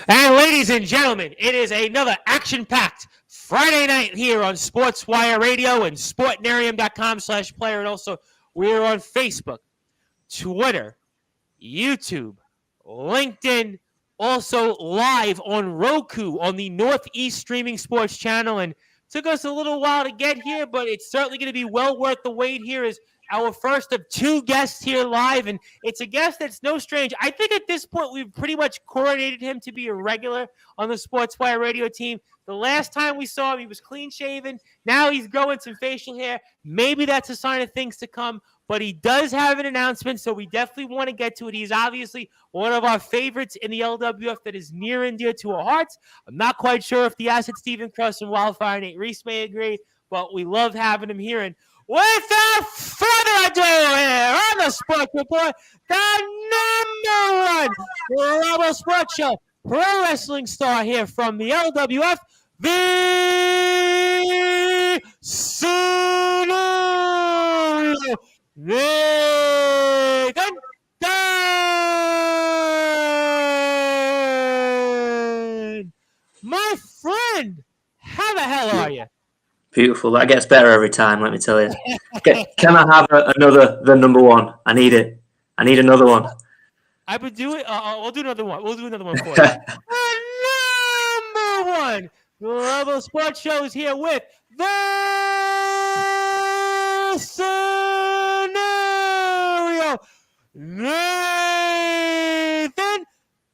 And ladies and gentlemen, it is another action-packed Friday night here on Sportswire Radio and sportnarium.com/player. And also, we're on Facebook, Twitter, YouTube, LinkedIn, also live on Roku on the Northeast Streaming Sports Channel. And took us a little while to get here, but it's certainly going to be well worth the wait. Here is our first of two guests here live, and it's a guest that's no strange. I think at this point we've pretty much coordinated him to be a regular on the Sportswire Radio team. The last time we saw him, he was clean-shaven. Now he's growing some facial hair. Maybe that's a sign of things to come, but he does have an announcement, so we definitely want to get to it. He's obviously one of our favorites in the LWF that is near and dear to our hearts. I'm not quite sure if the asset Stephen Cross and Wildfire Nate Reese may agree, but we love having him here. And without further ado, here on the Sports Report, the number one global sports show, pro wrestling star here from the LWF, the Scenario, Nathan Gunn. My friend, how the hell are you? Beautiful. That gets better every time, let me tell you. Can I have the number one? I need it. I need another one. I would do it. We'll do another one. We'll do another one for you. Number one global sports show is here with the Scenario, Nathan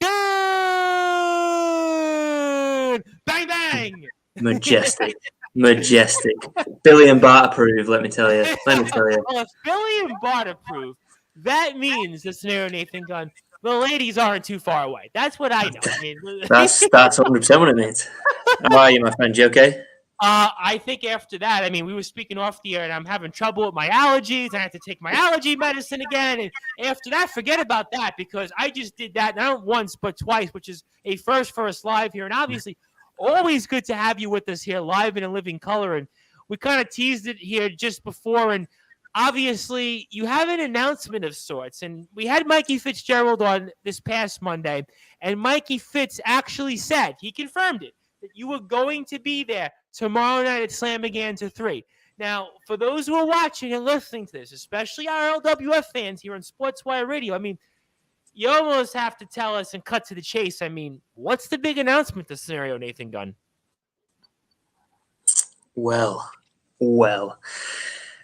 Gunn. Bang, bang. Majestic. Majestic. Billy and Bart approved, let me tell you. Well, if Billy and Bart approve, that means the Scenario, Nathan Gunn, the ladies aren't too far away. That's what I know. I mean, that's 100% what it means. How are you, my friend? You okay? I think after that, I mean, we were speaking off the air, and I'm having trouble with my allergies. I have to take my allergy medicine again. And after that, forget about that, because I just did that not once but twice, which is a first for us live here. And obviously, always good to have you with us here live in a living color. And we kind of teased it here just before. And obviously, you have an announcement of sorts. And we had Mikey Fitzgerald on this past Monday. And Mikey Fitz actually said, he confirmed it, that you were going to be there tomorrow night at Slamagansett 3. Now, for those who are watching and listening to this, especially our LWF fans here on Sportswire Radio, I mean, you almost have to tell us and cut to the chase. I mean, what's the big announcement, the Scenario, Nathan Gunn? Well.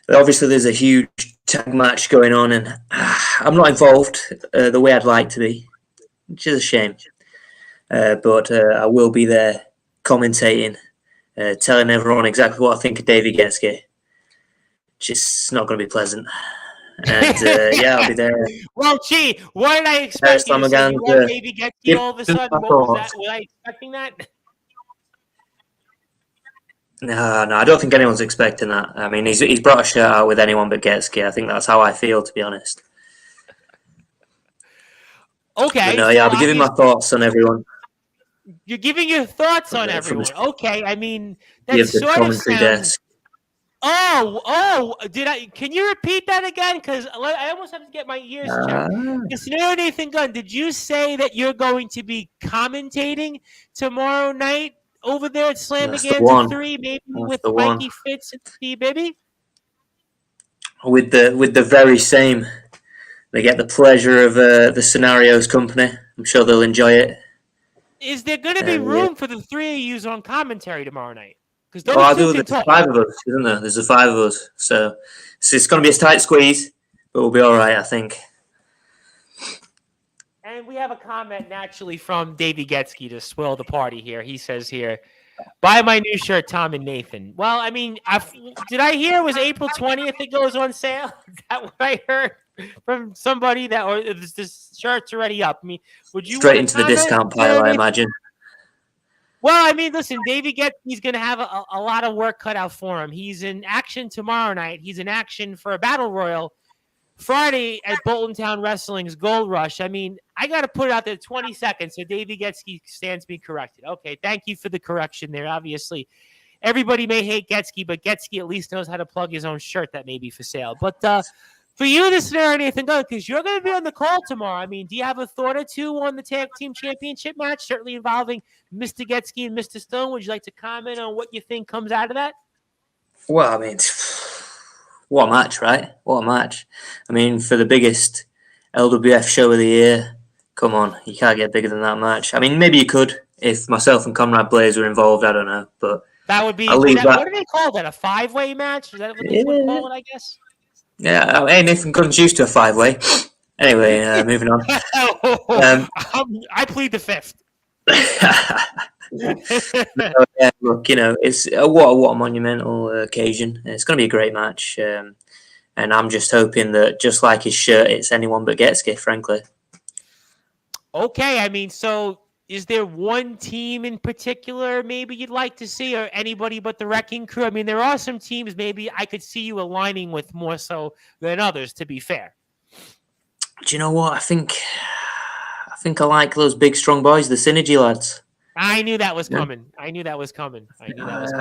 Obviously, there's a huge tag match going on, and I'm not involved the way I'd like to be, which is a shame. But I will be there commentating, telling everyone exactly what I think of Davey Getske. Just not going to be pleasant. And yeah, I'll be there. Well, gee, what did I expect? You to say you love Davey Getske all of a sudden? What was that? Was I expecting that? No, I don't think anyone's expecting that. I mean, he's brought a shirt out with anyone but Getske. I think that's how I feel, to be honest. Okay. But no, yeah, I'll be giving my thoughts on everyone. You're giving your thoughts on everyone. Okay, I mean, that sort of sounds... desk. Oh, can you repeat that again? Because I almost have to get my ears checked. The Scenario, Nathan Gunn, did you say that you're going to be commentating tomorrow night over there at Slamagansett 3, maybe with Mikey Fitz and Steve Bibby? With the very same. They get the pleasure of the Scenario's company. I'm sure they'll enjoy it. Is there going to be room for the three of you on commentary tomorrow night? There's 5 of us, isn't there? There's the 5 of us. So it's going to be a tight squeeze, but we'll be all right, I think. And we have a comment naturally from Davey Getske to swell the party here. He says here, buy my new shirt, Tom and Nathan. Well, I mean, did I hear it was April 20th it goes on sale? Is that what I heard from somebody, or this shirt's already up? I mean, would you straight into the discount pile, I imagine? Well, I mean, listen, Davey Getke's going to have a lot of work cut out for him. He's in action tomorrow night. He's in action for a Battle Royal Friday at Bolton Town Wrestling's Gold Rush. I mean, I got to put it out there 20 seconds so Davey Getske stands to be corrected. Okay, thank you for the correction there. Obviously, everybody may hate Getske, but Getske at least knows how to plug his own shirt that may be for sale. But For you, this scenario, Nathan Gunn, because you're going to be on the call tomorrow. I mean, do you have a thought or two on the tag team championship match, certainly involving Mr. Getsky and Mr. Stone? Would you like to comment on what you think comes out of that? Well, I mean, what a match, right? What a match. I mean, for the biggest LWF show of the year, come on, you can't get bigger than that match. I mean, maybe you could if myself and Conrad Blaze were involved. I don't know, but that would be. I'll leave that. What do they call that? A 5-way match? Is that what they would call it? I guess. Yeah. Hey, Nathan Gunn's used to a 5-way. Anyway, moving on. I plead the fifth. Yeah, look, it's what a monumental occasion. It's going to be a great match, and I'm just hoping that, just like his shirt, it's anyone but Getsky, frankly. Okay, I mean, so is there one team in particular maybe you'd like to see, or anybody but the Wrecking Crew? I mean, there are some teams maybe I could see you aligning with more so than others, to be fair. Do you know what? I think I like those big, strong boys, the Synergy lads. I knew that was coming. I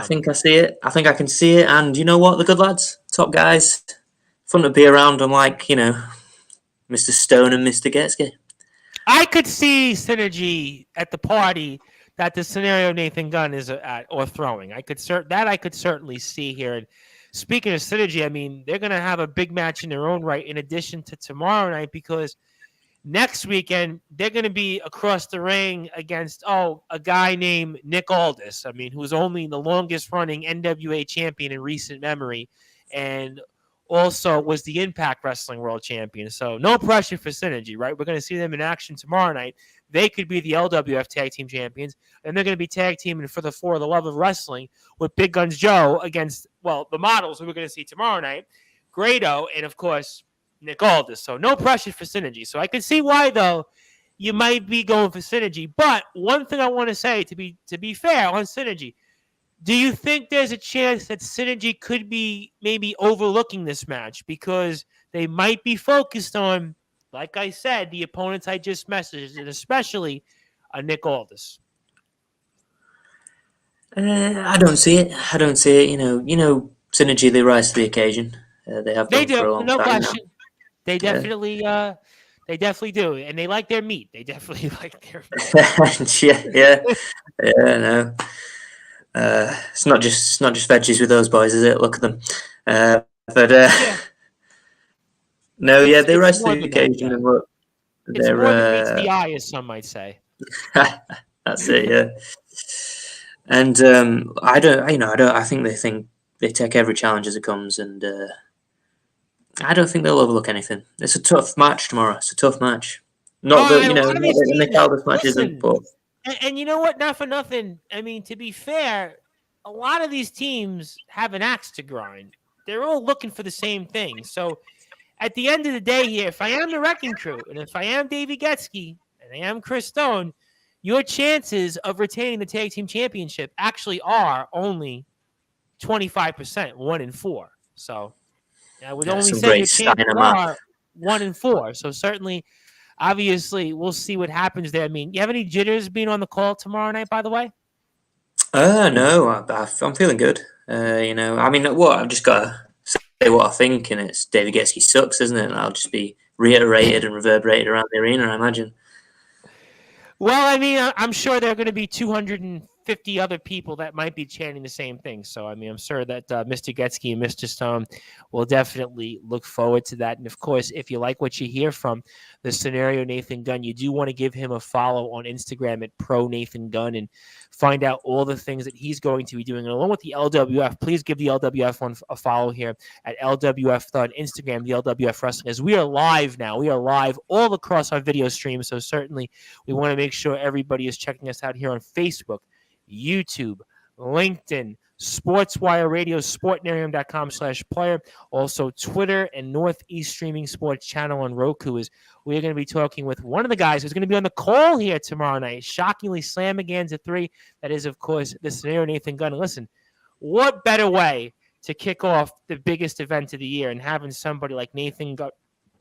think I see it. I think I can see it. And you know what? The good lads, top guys, fun to be around. Unlike, Mr. Stone and Mr. Getsky. I could see Synergy at the party that the scenario Nathan Gunn is at or throwing. I could certainly see here. And speaking of Synergy, I mean, they're going to have a big match in their own right in addition to tomorrow night, because next weekend they're going to be across the ring against a guy named Nick Aldis. I mean, who's only the longest running NWA champion in recent memory, and also was the Impact Wrestling World Champion. So no pressure for Synergy, right? We're going to see them in action tomorrow night. They could be the LWF Tag Team Champions, and they're going to be tag teaming for the love of wrestling with Big Guns Joe against, the models who we're going to see tomorrow night, Grado, and of course, Nick Aldis. So no pressure for Synergy. So I can see why, though, you might be going for Synergy. But one thing I want to say, to be fair on Synergy, do you think there's a chance that Synergy could be maybe overlooking this match because they might be focused on, like I said, the opponents I just messaged, and especially Nick Aldis? I don't see it. Synergy, they rise to the occasion. They have done for a long time. No question. They definitely do, and they like their meat. They definitely like their meat. yeah. No. It's not just veggies with those boys, is it? Look at them. No, yeah, they rise to the occasion, and look, it's more than meets the eye, as some might say. That's it, yeah. And I think they take every challenge as it comes, and I don't think they'll overlook anything. It's a tough match tomorrow. It's a tough match. Not that the Nick Aldis match isn't, but. And you know what? Not for nothing. I mean, to be fair, a lot of these teams have an axe to grind. They're all looking for the same thing. So at the end of the day here, if I am the Wrecking Crew, and if I am Davey Getsky, and I am Chris Stone, your chances of retaining the Tag Team Championship actually are only 25%, 1 in 4. So I would only say your chances are 1 in 4. So certainly, obviously, we'll see what happens there. I mean, you have any jitters being on the call tomorrow night, by the way? No, I'm feeling good. I've just got to say what I think, and it's David Getsky sucks, isn't it? And I'll just be reiterated and reverberated around the arena, I imagine. Well, I mean, I'm sure there are going to be 250 other people that might be chanting the same thing. So, I mean, I'm sure that Mr. Getsky and Mr. Stone will definitely look forward to that. And, of course, if you like what you hear from the scenario Nathan Gunn, you do want to give him a follow on Instagram at @ProNathanGunn and find out all the things that he's going to be doing. And along with the LWF, please give the LWF one a follow here at LWF on Instagram, the LWF Wrestling, as we are live now. We are live all across our video stream. So certainly we want to make sure everybody is checking us out here on Facebook, YouTube, LinkedIn, Sportswire Radio, sportnarium.com/player. Also Twitter and Northeast Streaming Sports Channel on Roku. We're going to be talking with one of the guys who's going to be on the call here tomorrow night. Shockingly, Slamagains 3. That is, of course, the scenario Nathan Gunn. And listen, what better way to kick off the biggest event of the year and having somebody like Nathan Gunn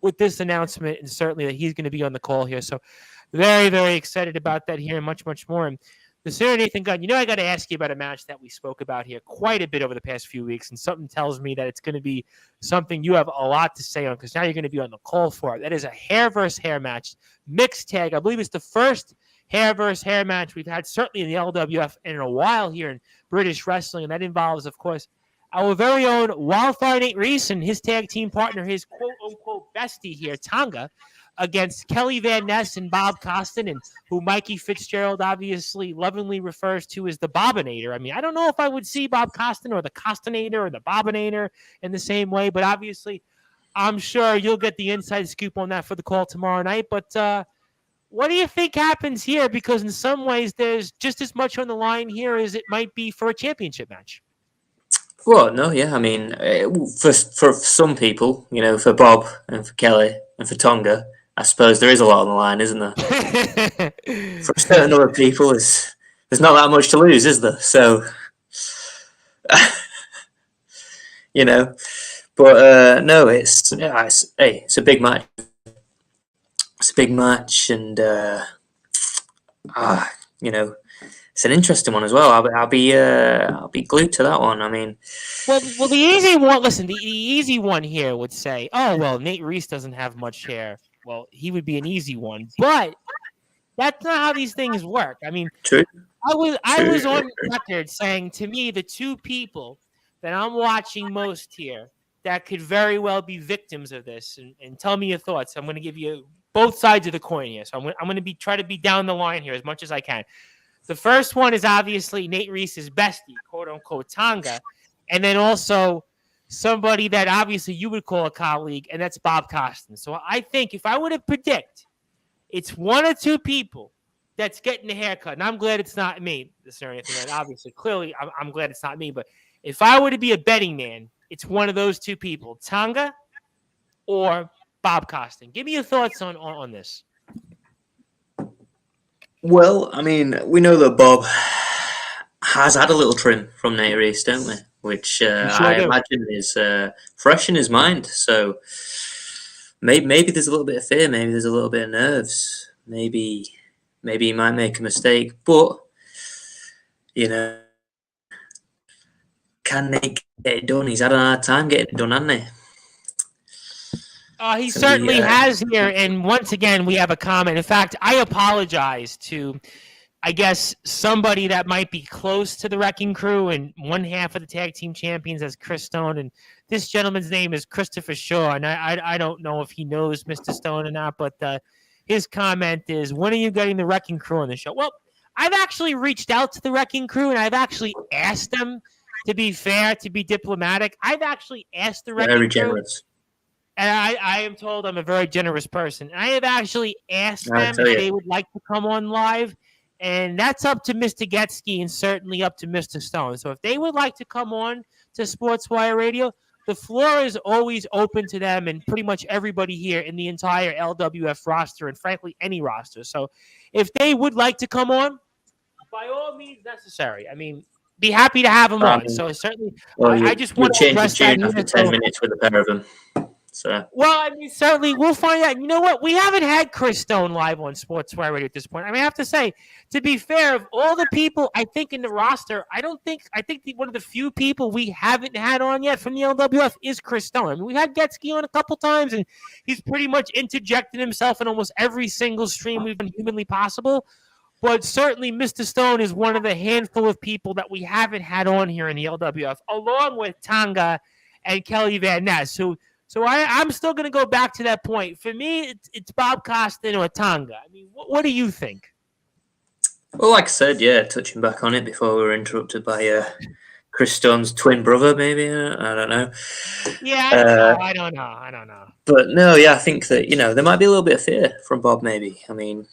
with this announcement, and certainly that he's going to be on the call here. So very, very excited about that here and much, much more. And Sir Nathan Gunn, I got to ask you about a match that we spoke about here quite a bit over the past few weeks, and something tells me that it's going to be something you have a lot to say on because now you're going to be on the call for it. That is a hair versus hair match, mixed tag. I believe it's the first hair versus hair match we've had, certainly in the LWF in a while here in British wrestling, and that involves, of course, our very own Wildfire Nate Reese and his tag team partner, his quote-unquote bestie here, Tonga, against Kelly Van Ness and Bob Costin, and who Mikey Fitzgerald obviously lovingly refers to as the Bobinator. I mean, I don't know if I would see Bob Costin or the Costinator or the Bobinator in the same way, but obviously I'm sure you'll get the inside scoop on that for the call tomorrow night. But what do you think happens here? Because in some ways there's just as much on the line here as it might be for a championship match. Well, no, yeah. I mean, for some people, for Bob and for Kelly and for Tonga, I suppose there is a lot on the line, isn't there? For certain other people, there's not that much to lose, is there? So, But no, it's a big match. It's a big match, and it's an interesting one as well. I'll be glued to that one. I mean, well, the easy one. Listen, the easy one here would say, "Oh, well, Nate Reese doesn't have much hair." Well, he would be an easy one, but that's not how these things work. I mean, true. I was on record saying, to me, the two people that I'm watching most here that could very well be victims of this, and tell me your thoughts. I'm going to give you both sides of the coin here, so I'm going to try to be down the line here as much as I can. The first one is obviously Nate Reese's bestie, quote unquote Tonga, and then also somebody that obviously you would call a colleague, and that's Bob Costin. So I think if I were to predict, it's one or two people that's getting a haircut, and I'm glad it's not me. Obviously, clearly, I'm glad it's not me. But if I were to be a betting man, it's one of those two people, Tonga or Bob Costin. Give me your thoughts on this. Well, I mean, we know that Bob has had a little trim from Nate Reese, don't we? Which I imagine is fresh in his mind. So maybe there's a little bit of fear. Maybe there's a little bit of nerves. Maybe he might make a mistake. But, can Nate get it done? He's had a hard time getting it done, hasn't he? He certainly has here. And once again, we have a comment. In fact, I apologize to, I guess, somebody that might be close to the Wrecking Crew, and one half of the tag team champions as Chris Stone. And this gentleman's name is Christopher Shaw. And I don't know if he knows Mr. Stone or not, but his comment is, when are you getting the Wrecking Crew on the show? Well, I've actually reached out to the Wrecking Crew, and I've actually asked them, to be fair, to be diplomatic. I've actually asked the Wrecking Crew. Very generous. And I am told I'm a very generous person. I have actually asked them if they would like to come on live, and that's up to Mr. Getsky and certainly up to Mr. Stone. So if they would like to come on to Sportswire Radio, the floor is always open to them and pretty much everybody here in the entire LWF roster and, frankly, any roster. So if they would like to come on, by all means necessary. I mean, be happy to have them on. So certainly, I just want to address that. After 10 minutes with a pair of them. So. Well, I mean, certainly we'll find out. You know what? We haven't had Chris Stone live on Sportswire Radio at this point. I mean, I have to say, to be fair, of all the people I think in the roster, I think one of the few people we haven't had on yet from the LWF is Chris Stone. I mean, we had Getsky on a couple times, and he's pretty much interjected himself in almost every single stream we've done humanly possible. But certainly Mr. Stone is one of the handful of people that we haven't had on here in the LWF, along with Tonga and Kelly Van Ness, So I'm still going to go back to that point. For me, it's Bob Costin or Tonga. I mean, what do you think? Well, like I said, yeah, touching back on it before we were interrupted by Chris Stone's twin brother, maybe. I don't know. Yeah, I don't know. But no, yeah, I think that, there might be a little bit of fear from Bob, maybe. I mean,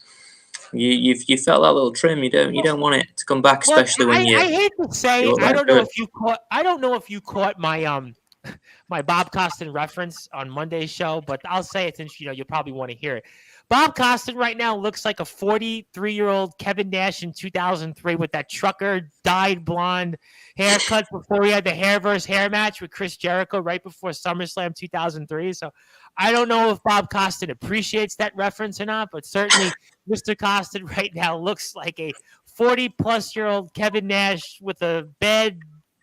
you felt that little trim. You don't want it to come back, especially when you. I hate to say, I don't know if you caught my my Bob Costin reference on Monday's show, but I'll say it since you'll probably want to hear it. Bob Costin right now looks like a 43-year-old Kevin Nash in 2003 with that trucker dyed blonde haircut before he had the hair versus hair match with Chris Jericho right before SummerSlam 2003. So I don't know if Bob Costin appreciates that reference or not, but certainly Mr. Costin right now looks like a 40-plus-year-old Kevin Nash with a bad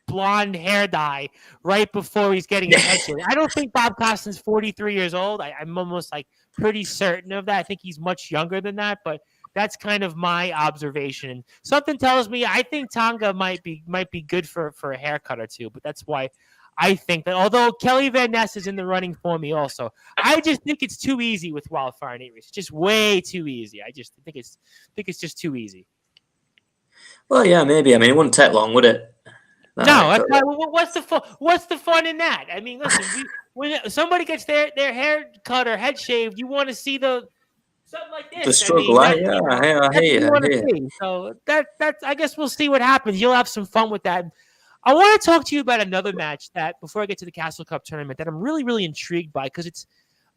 blonde hair dye right before he's getting his head shaved. I don't think Bob Costin's 43 years old. I'm almost like pretty certain of that. I think he's much younger than that, but that's kind of my observation. Something tells me I think Tonga might be good for a haircut or two, but that's why I think that. Although Kelly Van Ness is in the running for me, also, I just think it's too easy with Wildfire and It's just way too easy. I just think it's just too easy. Well, yeah, maybe. I mean, it wouldn't take long, would it? No, what's the fun? What's the fun in that? I mean, listen, when somebody gets their hair cut or head shaved, you want to see something like this. The struggle, I hear you. So that's I guess we'll see what happens. You'll have some fun with that. I want to talk to you about another match that before I get to the Castle Cup tournament that I'm really, really intrigued by because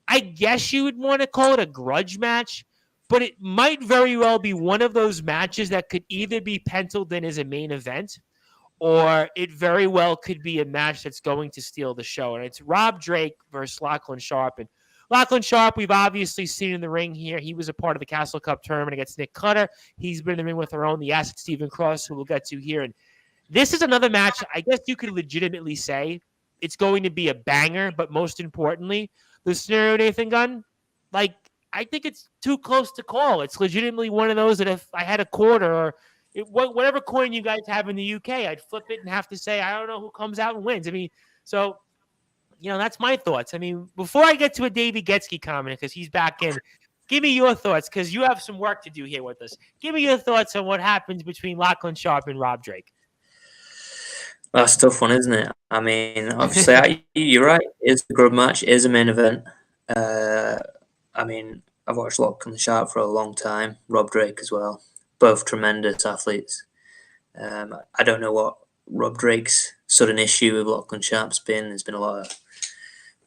I guess you would want to call it a grudge match, but it might very well be one of those matches that could either be penciled in as a main event or it very well could be a match that's going to steal the show. And it's Rob Drake versus Lachlan Sharpen. Lachlan Sharp, we've obviously seen in the ring here. He was a part of the Castle Cup tournament against Nick Cutter. He's been in the ring with our own, the Acid Stephen Cross, who we'll get to here. And this is another match I guess you could legitimately say it's going to be a banger, but most importantly, the scenario, Nathan Gunn, like, I think it's too close to call. It's legitimately one of those that if I had a quarter or whatever coin you guys have in the UK, I'd flip it and have to say, I don't know who comes out and wins. I mean, so, that's my thoughts. I mean, before I get to a Davey Getsky comment, because he's back in, give me your thoughts, because you have some work to do here with us. Give me your thoughts on what happens between Lachlan Sharp and Rob Drake. That's a tough one, isn't it? I mean, obviously, you're right. It's a good match. It is a main event. I mean, I've watched Lachlan Sharp for a long time. Rob Drake as well. Both tremendous athletes. I don't know what Rob Drake's sudden issue with Lachlan Sharp's been. There's been a lot of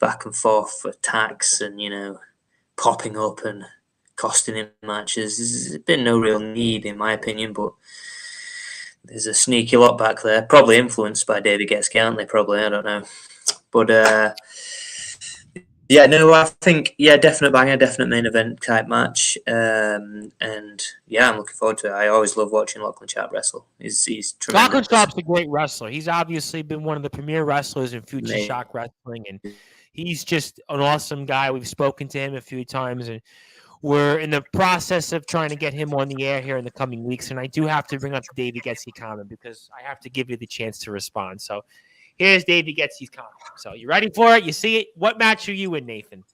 back and forth attacks and, popping up and costing him matches. There's been no real need, in my opinion, but there's a sneaky lot back there, probably influenced by David Getsky, aren't they? Probably, I don't know. But, I think, definite banger, definite main event type match. And, I'm looking forward to it. I always love watching Lachlan Sharp wrestle. He's tremendous. Lachlan Sharp's a great wrestler. He's obviously been one of the premier wrestlers in Future Shock Wrestling, and he's just an awesome guy. We've spoken to him a few times, and we're in the process of trying to get him on the air here in the coming weeks. And I do have to bring up the Davey Getsky comment because I have to give you the chance to respond. So here's Davey Getsky's comment. So you ready for it? You see it? What match are you in, Nathan?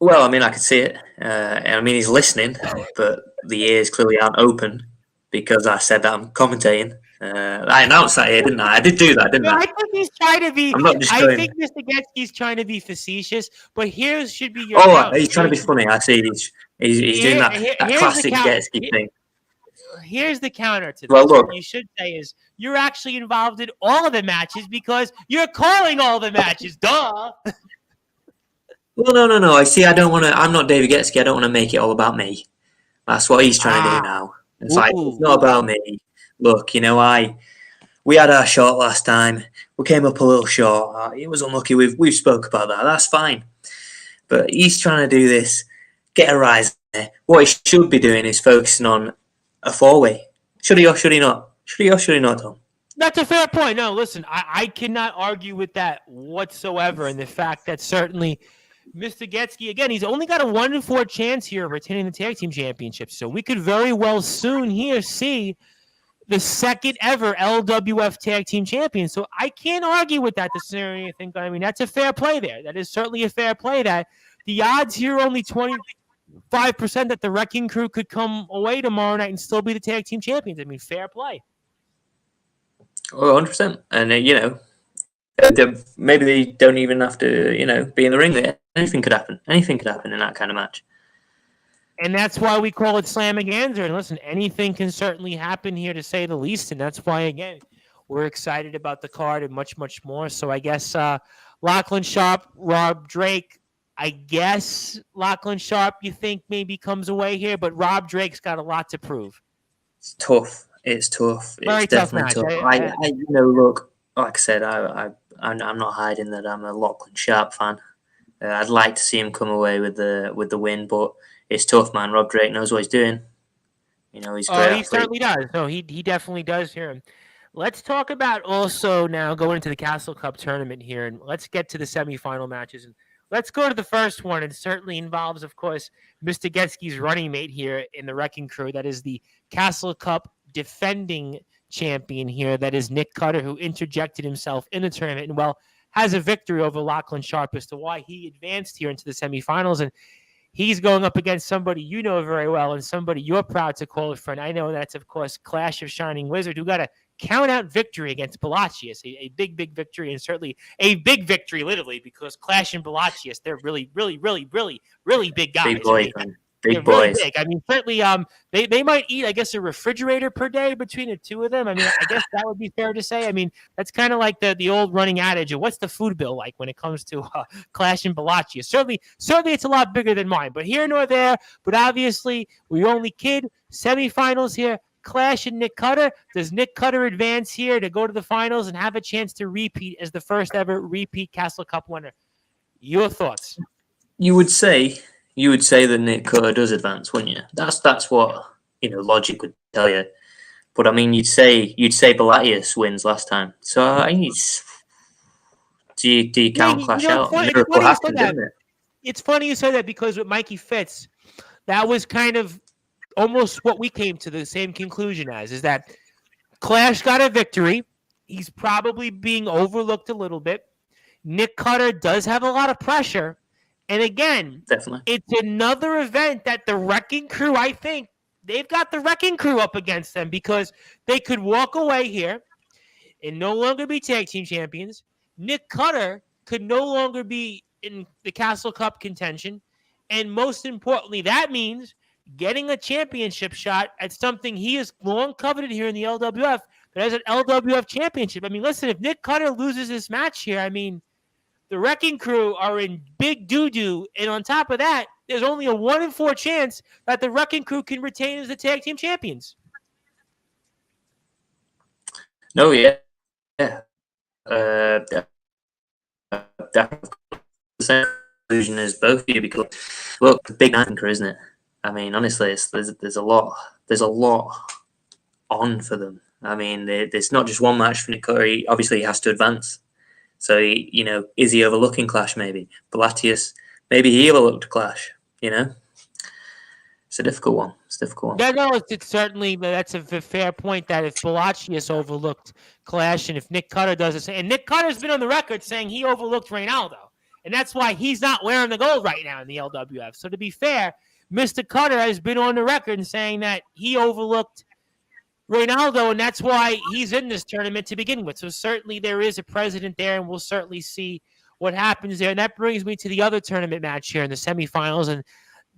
Well, I mean, I can see it. I mean, he's listening, but the ears clearly aren't open because I said that I'm commentating. I announced that here, didn't I? I did do that, didn't I? I think he's trying to be. I think Mr. Getsky's trying to be facetious, but here should be your. Oh, he's trying to be funny. I see. He's doing that classic Getsky thing. Here's the counter to this. Well, look, what you should say is you're actually involved in all of the matches because you're calling all the matches. Duh. Well, no. I see. I don't want to. I'm not David Getsky. I don't want to make it all about me. That's what he's trying to do now. It's like it's not about me. Look, we had our shot last time. We came up a little short. It was unlucky. We've spoke about that. That's fine. But he's trying to do this. Get a rise there. What he should be doing is focusing on a four-way. Should he or should he not? Should he or should he not, Tom? That's a fair point. No, listen, I cannot argue with that whatsoever. And the fact that certainly Mr. Getsky, again, he's only got a 1-in-4 chance here of retaining the tag team championship. So we could very well soon here see the second ever LWF tag team champion. So I can't argue with that scenario. I think, that's a fair play there. That is certainly a fair play. That the odds here are only 25% that the Wrecking Crew could come away tomorrow night and still be the tag team champions. Fair play. Oh, 100%. And, maybe they don't even have to, be in the ring there. Anything could happen. Anything could happen in that kind of match. And that's why we call it Slamaganza. And listen, anything can certainly happen here, to say the least. And that's why, again, we're excited about the card and much, much more. So I guess Lachlan Sharp, Rob Drake, I guess Lachlan Sharp, you think maybe comes away here, but Rob Drake's got a lot to prove. It's tough. It's Very tough definitely match. tough. I look, like I said, I'm not hiding that I'm a Lachlan Sharp fan. I'd like to see him come away with the win, but it's tough, man. Rob Drake knows what he's doing. You know, he's a Oh, great he athlete. certainly does. No, he definitely does here. Let's talk about also now going into the Castle Cup tournament here, and let's get to the semifinal matches. And let's go to the first one. It certainly involves, of course, Mr. Getsky's running mate here in the Wrecking Crew. That is the Castle Cup defending champion here. That is Nick Cutter, who interjected himself in the tournament and, well, has a victory over Lachlan Sharpen as to why he advanced here into the semifinals. And he's going up against somebody you know very well and somebody you're proud to call a friend. I know that's, of course, Clash of Shining Wizard, who got a count-out victory against Palacios, a big, big victory, and certainly a big victory, literally, because Clash and Palacios, they're really, really, really, really, really big guys. Big boys, I mean, big they're really boys. big. I mean, certainly, they might eat, I guess, a refrigerator per day between the two of them. I mean, I guess that would be fair to say. I mean, that's kind of like the old running adage of what's the food bill like when it comes to Clash and Bellacci. Certainly, it's a lot bigger than mine. But here nor there. But obviously, we only kid. Semifinals here. Clash and Nick Cutter. Does Nick Cutter advance here to go to the finals and have a chance to repeat as the first ever repeat Castle Cup winner? Your thoughts? You would say that Nick Cutter does advance, wouldn't you? That's what logic would tell you. But I mean, you'd say Palacios wins last time. So I think do you count Clash out? Miracle happened, didn't it? It's funny you say that because with Mikey Fitz, that was kind of almost what we came to the same conclusion as, is that Clash got a victory. He's probably being overlooked a little bit. Nick Cutter does have a lot of pressure. And again, Definitely, it's another event that the Wrecking Crew, I think, they've got the Wrecking Crew up against them because they could walk away here and no longer be tag team champions. Nick Cutter could no longer be in the Castle Cup contention. And most importantly, that means getting a championship shot at something he has long coveted here in the LWF, but as an LWF championship. I mean, listen, if Nick Cutter loses this match here, I mean, the Wrecking Crew are in big doo-doo. And on top of that, there's only a 1 in 4 chance that the Wrecking Crew can retain as the tag team champions. No, yeah. Definitely the same conclusion as both of you because look, the big anchor, isn't it? I mean, honestly, there's a lot on for them. I mean, there's not just one match for Nick Cutter. Obviously, he has to advance. So, is he overlooking Clash maybe? Palacios, maybe he overlooked Clash, It's a difficult one. Yeah, no, it's certainly, that's a fair point that if Palacios overlooked Clash and if Nick Cutter does it, and Nick Cutter's been on the record saying he overlooked Reynaldo, and that's why he's not wearing the gold right now in the LWF. So to be fair, Mr. Cutter has been on the record saying that he overlooked Reynaldo, and that's why he's in this tournament to begin with. So certainly there is a precedent there, and we'll certainly see what happens there. And that brings me to the other tournament match here in the semifinals. And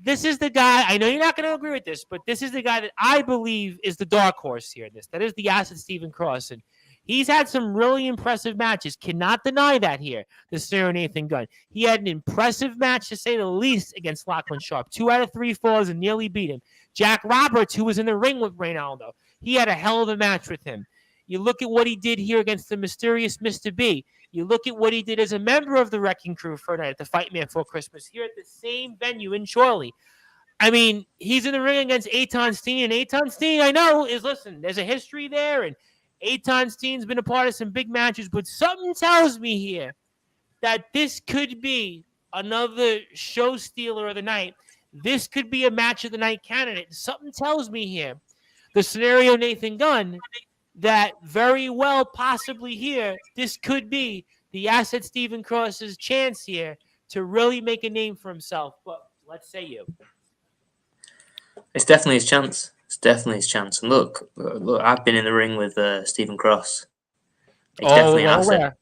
this is the guy, I know you're not going to agree with this, but this is the guy that I believe is the dark horse here in this. That is the Acid Stephen Cross. And he's had some really impressive matches. Cannot deny that here, the Sir Nathan Gunn. He had an impressive match, to say the least, against Lachlan Sharpen. 2 out of 3 falls and nearly beat him. Jack Roberts, who was in the ring with Reynaldo, he had a hell of a match with him. You look at what he did here against the mysterious Mr. B. You look at what he did as a member of the Wrecking Crew for a night at the Fight Man for Christmas here at the same venue in Chorley. I mean, he's in the ring against Eitan Steen, and Eitan Steen, I know, listen, there's a history there, and Eitan Steen's been a part of some big matches, but something tells me here that this could be another show stealer of the night. This could be a match of the night candidate. Something tells me here, the scenario Nathan Gunn, that very well possibly here, this could be the Acid Stephen Cross's chance here to really make a name for himself. But let's say you. It's definitely his chance. And look, I've been in the ring with Stephen Cross. He's definitely an asset.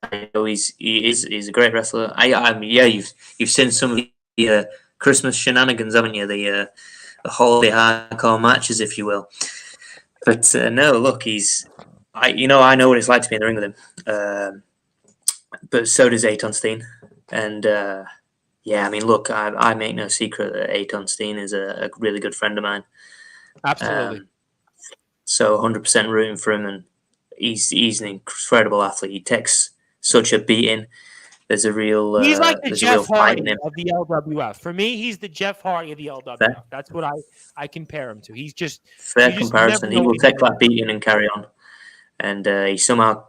I know he's a great wrestler. You've seen some of the Christmas shenanigans, haven't you? The holiday hardcore matches, if you will. But no, look, I know what it's like to be in the ring with him. But so does Eitan Steen, and yeah, I mean, look, I make no secret that Eitan Steen is a really good friend of mine. Absolutely. So 100% rooting for him, and he's an incredible athlete. He takes such a beating, there's a real He's like the there's a real Jeff fight Hardy in him. of the LWF. For me, he's the Jeff Hardy of the LWF. Fair, That's what I compare him to. He's just fair you just never comparison. know He what will you're take gonna that get. beating and carry on, and he somehow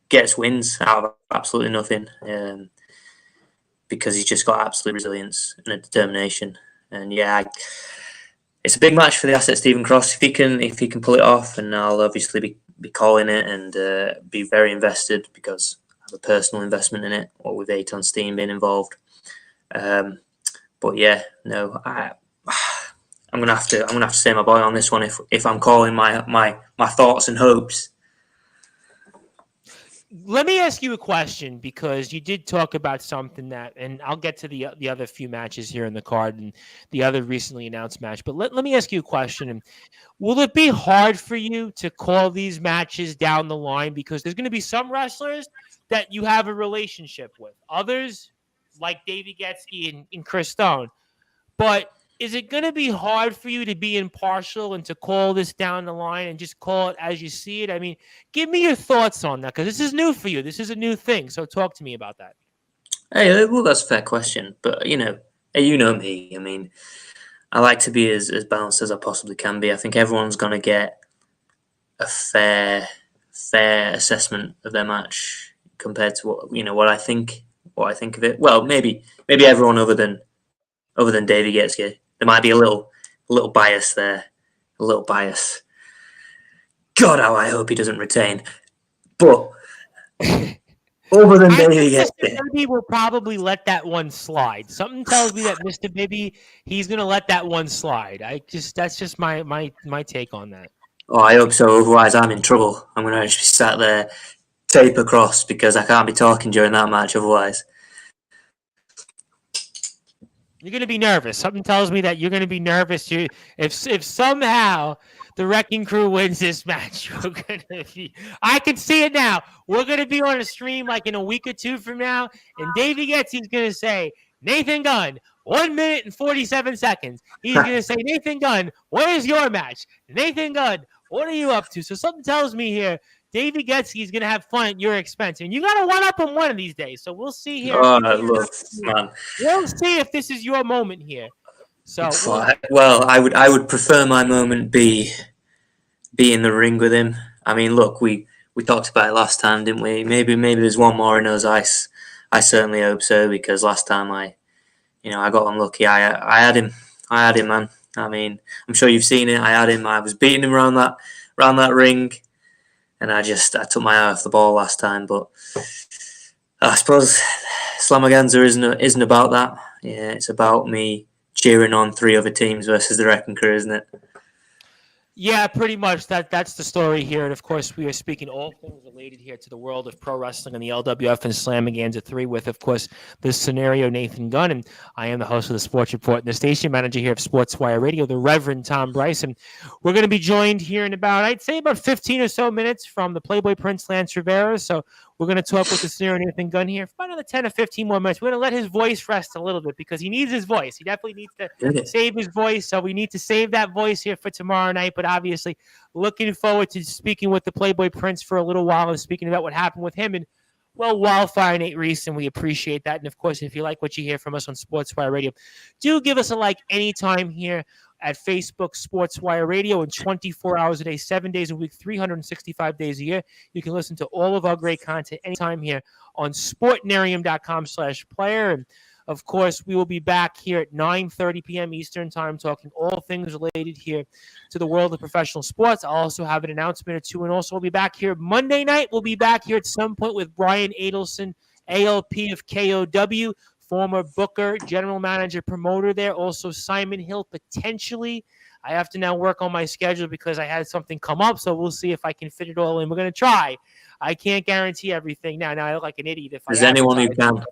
gets wins out of absolutely nothing, because he's just got absolute resilience and a determination. And yeah, it's a big match for the asset Stephen Cross if he can pull it off, and I'll obviously be calling it and be very invested because I have a personal investment in it, or with Aton Steen being involved. But yeah, no, I'm gonna have to say my boy on this one if I'm calling my thoughts and hopes. Let me ask you a question because you did talk about something that, and I'll get to the other few matches here in the card and the other recently announced match. But let me ask you a question. Will it be hard for you to call these matches down the line because there's going to be some wrestlers that you have a relationship with, others like Davey Getzky and Chris Stone, but is it going to be hard for you to be impartial and to call this down the line and just call it as you see it? I mean, give me your thoughts on that because this is new for you. This is a new thing. So talk to me about that. Hey, well, that's a fair question, but you know me. I mean, I like to be as balanced as I possibly can be. I think everyone's going to get a fair assessment of their match compared to what I think of it. Well, maybe everyone other than Davey Getzky. There might be a little bias there, a little bias. God, how I hope he doesn't retain. But other than Davey Mr. Getzky, Bibby will probably let that one slide. Something tells me that Mr. Bibby, he's going to let that one slide. That's just my take on that. oh, I hope so. Otherwise, I'm in trouble. I'm going to just be sat there, tape across, because I can't be talking during that match. Otherwise, you're going to be nervous. Something tells me that you're going to be nervous. If somehow the Wrecking Crew wins this match, we're going to be. I can see it now. We're going to be on a stream like in a week or two from now, and Davey Getsy's going to say, Nathan Gunn, 1 minute and 47 seconds. He's going to say, Nathan Gunn, where's your match? Nathan Gunn, what are you up to? So something tells me here, Davey Getzky is going to have fun at your expense. And you got to one up him one of these days. So we'll see here. oh look, man. We'll see if this is your moment here. So well, I would prefer my moment be in the ring with him. I mean, look, we talked about it last time, didn't we? Maybe there's one more in those ice. I certainly hope so because last time I got unlucky. I had him, man. I mean, I'm sure you've seen it. I had him. I was beating him around that ring, and I took my eye off the ball last time. But I suppose Slamaganza isn't about that. Yeah, it's about me cheering on 3 other teams versus the Wrecking Crew, isn't it? Yeah, pretty much. That's the story here. And of course, we are speaking all things related here to the world of pro wrestling and the LWF and Slamaganza 3 with, of course, this scenario, Nathan Gunn. And I am the host of the Sports Report and the station manager here of Sportswire Radio, the Reverend Tom Bryce. And we're going to be joined here in I'd say about 15 or so minutes from the Playboy Prince, Lance Revera. So we're going to talk with the scenario, Nathan Gunn here for another 10 or 15 more minutes. We're going to let his voice rest a little bit because he needs his voice. He definitely needs to save his voice. So we need to save that voice here for tomorrow night. But obviously, looking forward to speaking with the Playboy Prince for a little while and speaking about what happened with him and, well, Wildfire Nate Reese, and we appreciate that. And, of course, if you like what you hear from us on Sportswire Radio, do give us a like anytime here at Facebook Sportswire Radio and 24 hours a day, 7 days a week, 365 days a year. You can listen to all of our great content anytime here on sportnarium.com/player. And, of course, we will be back here at 9:30 p.m. Eastern Time talking all things related here to the world of professional sports. I'll also have an announcement or two, and also we'll be back here Monday night. We'll be back here at some point with Brian Adelson, ALP of KOW, former booker, general manager, promoter there. Also Simon Hill, potentially. I have to now work on my schedule because I had something come up, so we'll see if I can fit it all in. We're going to try. I can't guarantee everything now. Now I look like an idiot if There's anyone who can.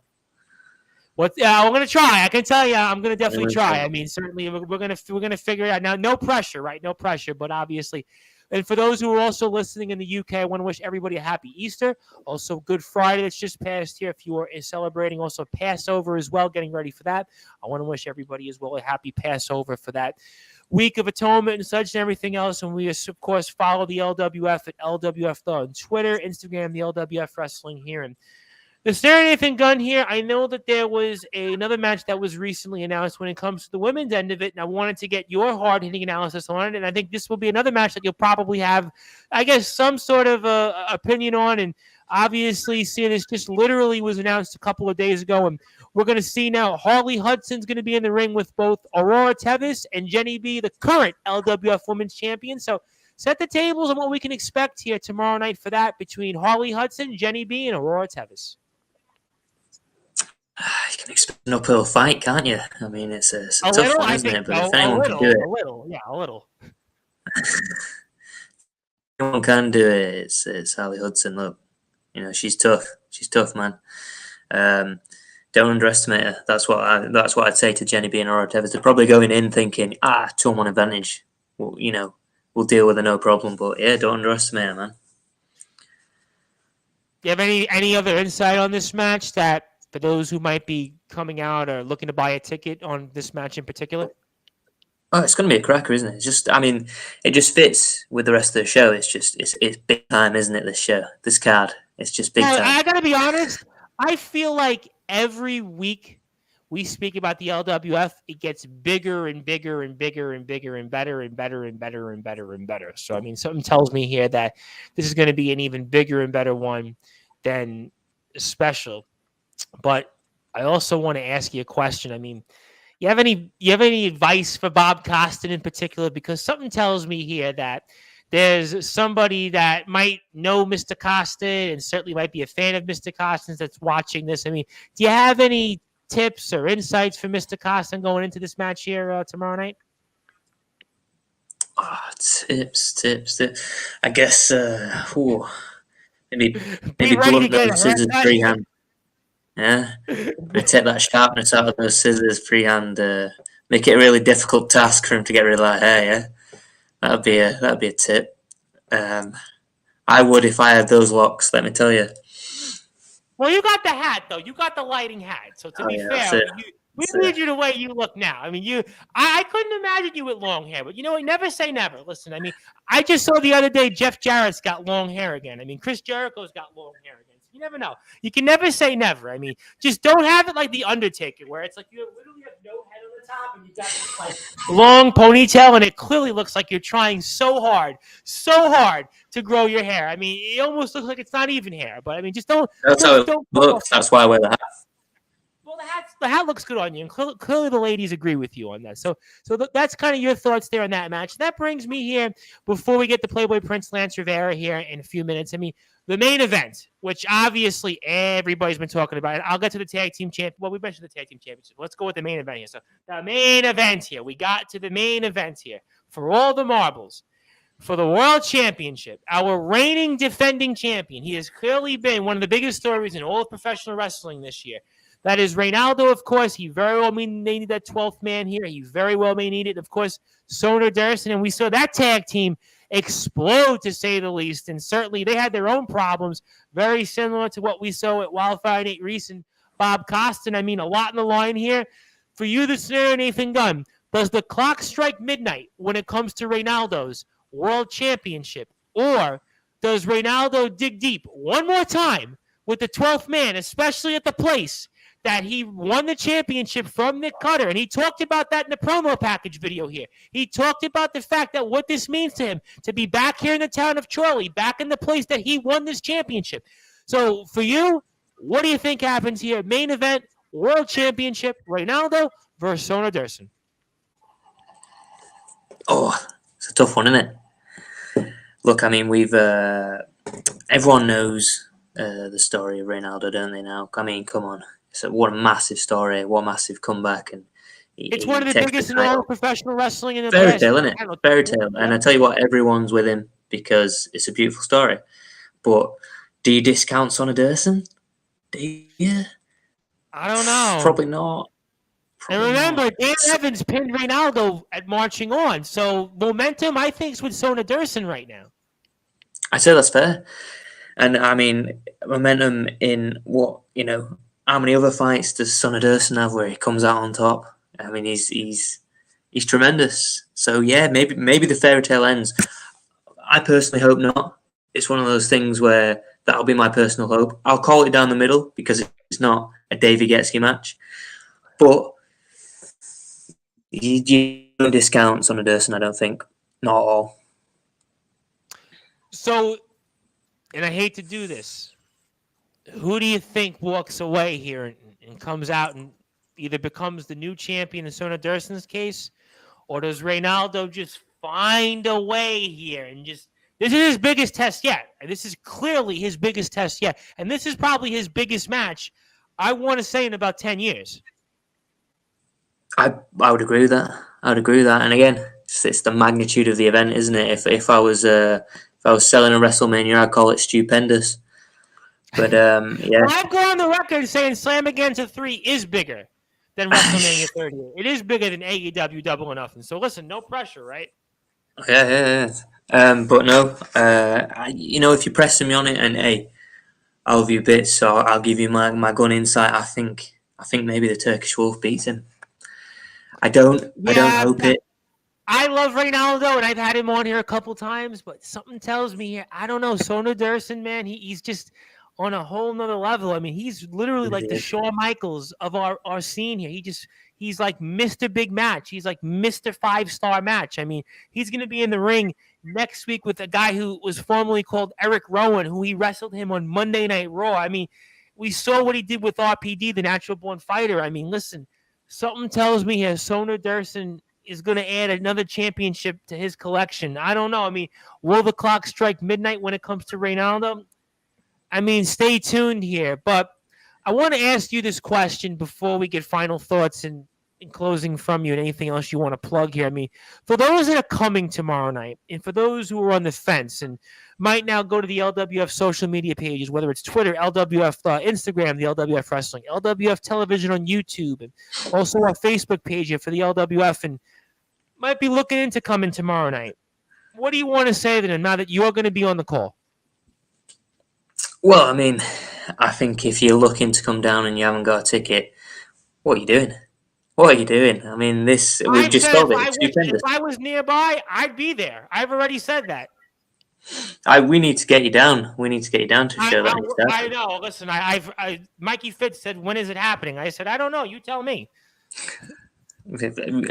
We're going to try. I can tell you, I'm going to definitely try. I mean, certainly we're going to figure it out. Now, no pressure, right? No pressure, but obviously. And for those who are also listening in the UK, I want to wish everybody a happy Easter. Also, Good Friday that's just passed here. If you are celebrating also Passover as well, getting ready for that. I want to wish everybody as well a happy Passover for that Week of Atonement and such and everything else. And we, of course, follow the LWF at LWF on Twitter, Instagram, the LWF Wrestling here. And The Sarah Nathan Gunn here. I know that there was another match that was recently announced when it comes to the women's end of it, and I wanted to get your hard-hitting analysis on it. And I think this will be another match that you'll probably have, I guess, some sort of opinion on. And obviously, seeing this just literally was announced a couple of days ago, and we're going to see now Harley Hudson's going to be in the ring with both Aurora Tevis and Jenny B, the current LWF Women's Champion. So set the tables on what we can expect here tomorrow night for that between Harley Hudson, Jenny B, and Aurora Tevis. You can expect an uphill fight, can't you? I mean, it's a tough little, one, isn't it? But if anyone can do it, a little. Anyone can do it. It's Harley Hudson. Look, she's tough. She's tough, man. Don't underestimate her. That's what I'd say to Jenny B and Aurora Tevis. They're probably going in thinking, 2-1 advantage. Well, we'll deal with it, no problem. But yeah, don't underestimate her, man. Do you have any other insight on this match that, for those who might be coming out or looking to buy a ticket on this match in particular? Oh, it's going to be a cracker, isn't it? It just fits with the rest of the show. It's big time, isn't it? This show, this card, it's just big time. I got to be honest. I feel like every week we speak about the LWF, it gets bigger and bigger and bigger and bigger and better and better and better and better and better. So, I mean, something tells me here that this is going to be an even bigger and better one than special. But I also want to ask you a question. I mean, you have any advice for Bob Costin in particular? Because something tells me here that there's somebody that might know Mr. Costin and certainly might be a fan of Mr. Costin that's watching this. I mean, do you have any tips or insights for Mr. Costin going into this match here tomorrow night? Tips. I guess, maybe blunt those scissors freehand. Yeah, take that sharpness out of those scissors freehand. Make it a really difficult task for him to get rid of that hair. Yeah, that'd be a tip. I would if I had those locks. Let me tell you. Well, you got the hat though. You got the lighting hat. So to be fair, we need you the way you look now. I mean, I couldn't imagine you with long hair, but never say never. Listen, I mean, I just saw the other day Jeff Jarrett's got long hair again. I mean, Chris Jericho's got long hair again. You never know. You can never say never. I mean, just don't have it like the Undertaker, where it's like you literally have no head on the top and you got this like long ponytail, and it clearly looks like you're trying so hard to grow your hair. I mean, it almost looks like it's not even hair. But I mean, just don't. That's how it looks. That's why I wear the hat. Well, the hat looks good on you, and clearly the ladies agree with you on that. So that's kind of your thoughts there on that match. That brings me here before we get the Playboy Prince Lance Revera here in a few minutes. I mean, the main event, which obviously everybody's been talking about. I'll get to the tag team champ. Well, we mentioned the tag team championship. Let's go with the main event here. So the main event here. We got to the main event here for all the marbles. For the World Championship, our reigning defending champion. He has clearly been one of the biggest stories in all of professional wrestling this year. That is Reynaldo, of course. He very well may need that 12th man here. He very well may need it. Of course, Sona Durson. And we saw that tag team explode, to say the least. And certainly they had their own problems, very similar to what we saw at Wildfire Nate Reese and Bob Costin. I mean, a lot in the line here. For you, the snare, Nathan Gunn, does the clock strike midnight when it comes to Reynaldo's World Championship? Or does Reynaldo dig deep one more time with the 12th man, especially at the place that he won the championship from Nick Cutter? And he talked about that in the promo package video here. He talked about the fact that what this means to him to be back here in the town of Chorley, back in the place that he won this championship. So for you, what do you think happens here? Main event, World Championship, Reynaldo versus Sona Durson. Oh, it's a tough one, isn't it? Look, I mean, we've everyone knows the story of Reynaldo, don't they now? I mean, come on. So what a massive story, what a massive comeback. And it's one of the biggest in all professional wrestling in the fairy tale, isn't it? Fairy tale. And I tell you what, everyone's with him because it's a beautiful story. But do you discount Sona Durson? Do you? I don't know. Probably not. And remember, Dan Evans pinned Reynaldo at Marching On. So momentum, I think, is with Sona Durson right now. I say that's fair. And I mean, momentum in what, how many other fights does Sona Durson have where he comes out on top? I mean, he's tremendous. So yeah, maybe the fairy tale ends. I personally hope not. It's one of those things where That'll be my personal hope. I'll call it down the middle because it's not a Davey Getsky match. But you don't discount Sonny Durson, I don't think. Not at all. So, and I hate to do this, who do you think walks away here and comes out and either becomes the new champion in Sonny Durson's case, or does Reynaldo just find a way here and just... This is his biggest test yet. This is clearly his biggest test yet. And this is probably his biggest match, I want to say, in about 10 years. I would agree with that. I would agree with that. And again, it's the magnitude of the event, isn't it? If I was selling a WrestleMania, I'd call it stupendous. But yeah, well, I've gone on the record saying Slamaganza 3 is bigger than WrestleMania 30. It is bigger than AEW Double or Nothing. So listen, no pressure, right? Yeah. But no, if you're pressing me on it, and hey, I'll view bits, so I'll give you my gun insight. I think maybe the Turkish Wolf beats him. I don't hope it. I love Reynaldo, and I've had him on here a couple times, but something tells me here, I don't know, Sonny Durson, man, he's just on a whole nother level. I mean, he's literally like the Shawn Michaels of our scene here. He's like Mr. Big Match. He's like Mr. 5-star match. I mean, he's going to be in the ring next week with a guy who was formerly called Eric Rowan, who he wrestled him on Monday Night Raw. I mean, we saw what he did with RPD, the Natural Born Fighter. I mean, listen, something tells me here Sonny Durson is going to add another championship to his collection. I don't know. I mean, will the clock strike midnight when it comes to Reynaldo? I mean, stay tuned here. But I want to ask you this question before we get final thoughts and in closing from you and anything else you want to plug here. I mean, for those that are coming tomorrow night and for those who are on the fence and might now go to the LWF social media pages, whether it's Twitter, LWF Instagram, the LWF Wrestling, LWF Television on YouTube, and also our Facebook page here for the LWF, and might be looking into coming tomorrow night. What do you want to say to them now that you're going to be on the call? Well, I mean, I think if you're looking to come down and you haven't got a ticket, what are you doing? What are you doing? I mean, we've just sold it. If I was nearby, I'd be there. I've already said that. We need to get you down. We need to get you down to show that. I know. Listen, Mikey Fitz said, when is it happening? I said, I don't know. You tell me.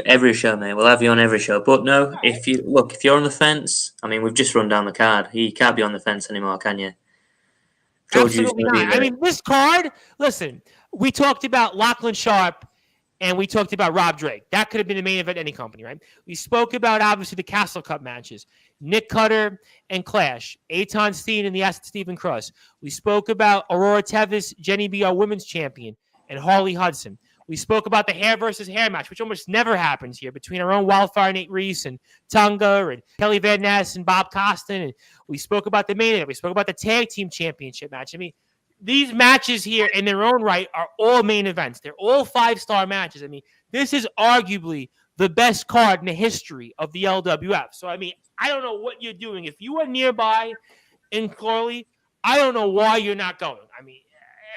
Every show, mate. We'll have you on every show. But no, right. If you're on the fence, I mean, we've just run down the card. You can't be on the fence anymore, can you? Absolutely not. I mean, this card, listen, we talked about Lachlan Sharp and we talked about Rob Drake. That could have been the main event at any company, right? We spoke about, obviously, the Castle Cup matches. Nick Cutter and Clash. Eitan Steen and the Acid Stephen Cross. We spoke about Aurora Tevis, Jenny B, our women's champion, and Harley Hudson. We spoke about the hair versus hair match, which almost never happens here, between our own Wildfire Nate Reese and Tonga and Kelly Van Ness and Bob Costin. And we spoke about the main event. We spoke about the tag team championship match. I mean, these matches here in their own right are all main events. They're all 5-star matches. I mean, this is arguably the best card in the history of the LWF. So, I mean, I don't know what you're doing. If you are nearby in Crawley, I don't know why you're not going. I mean,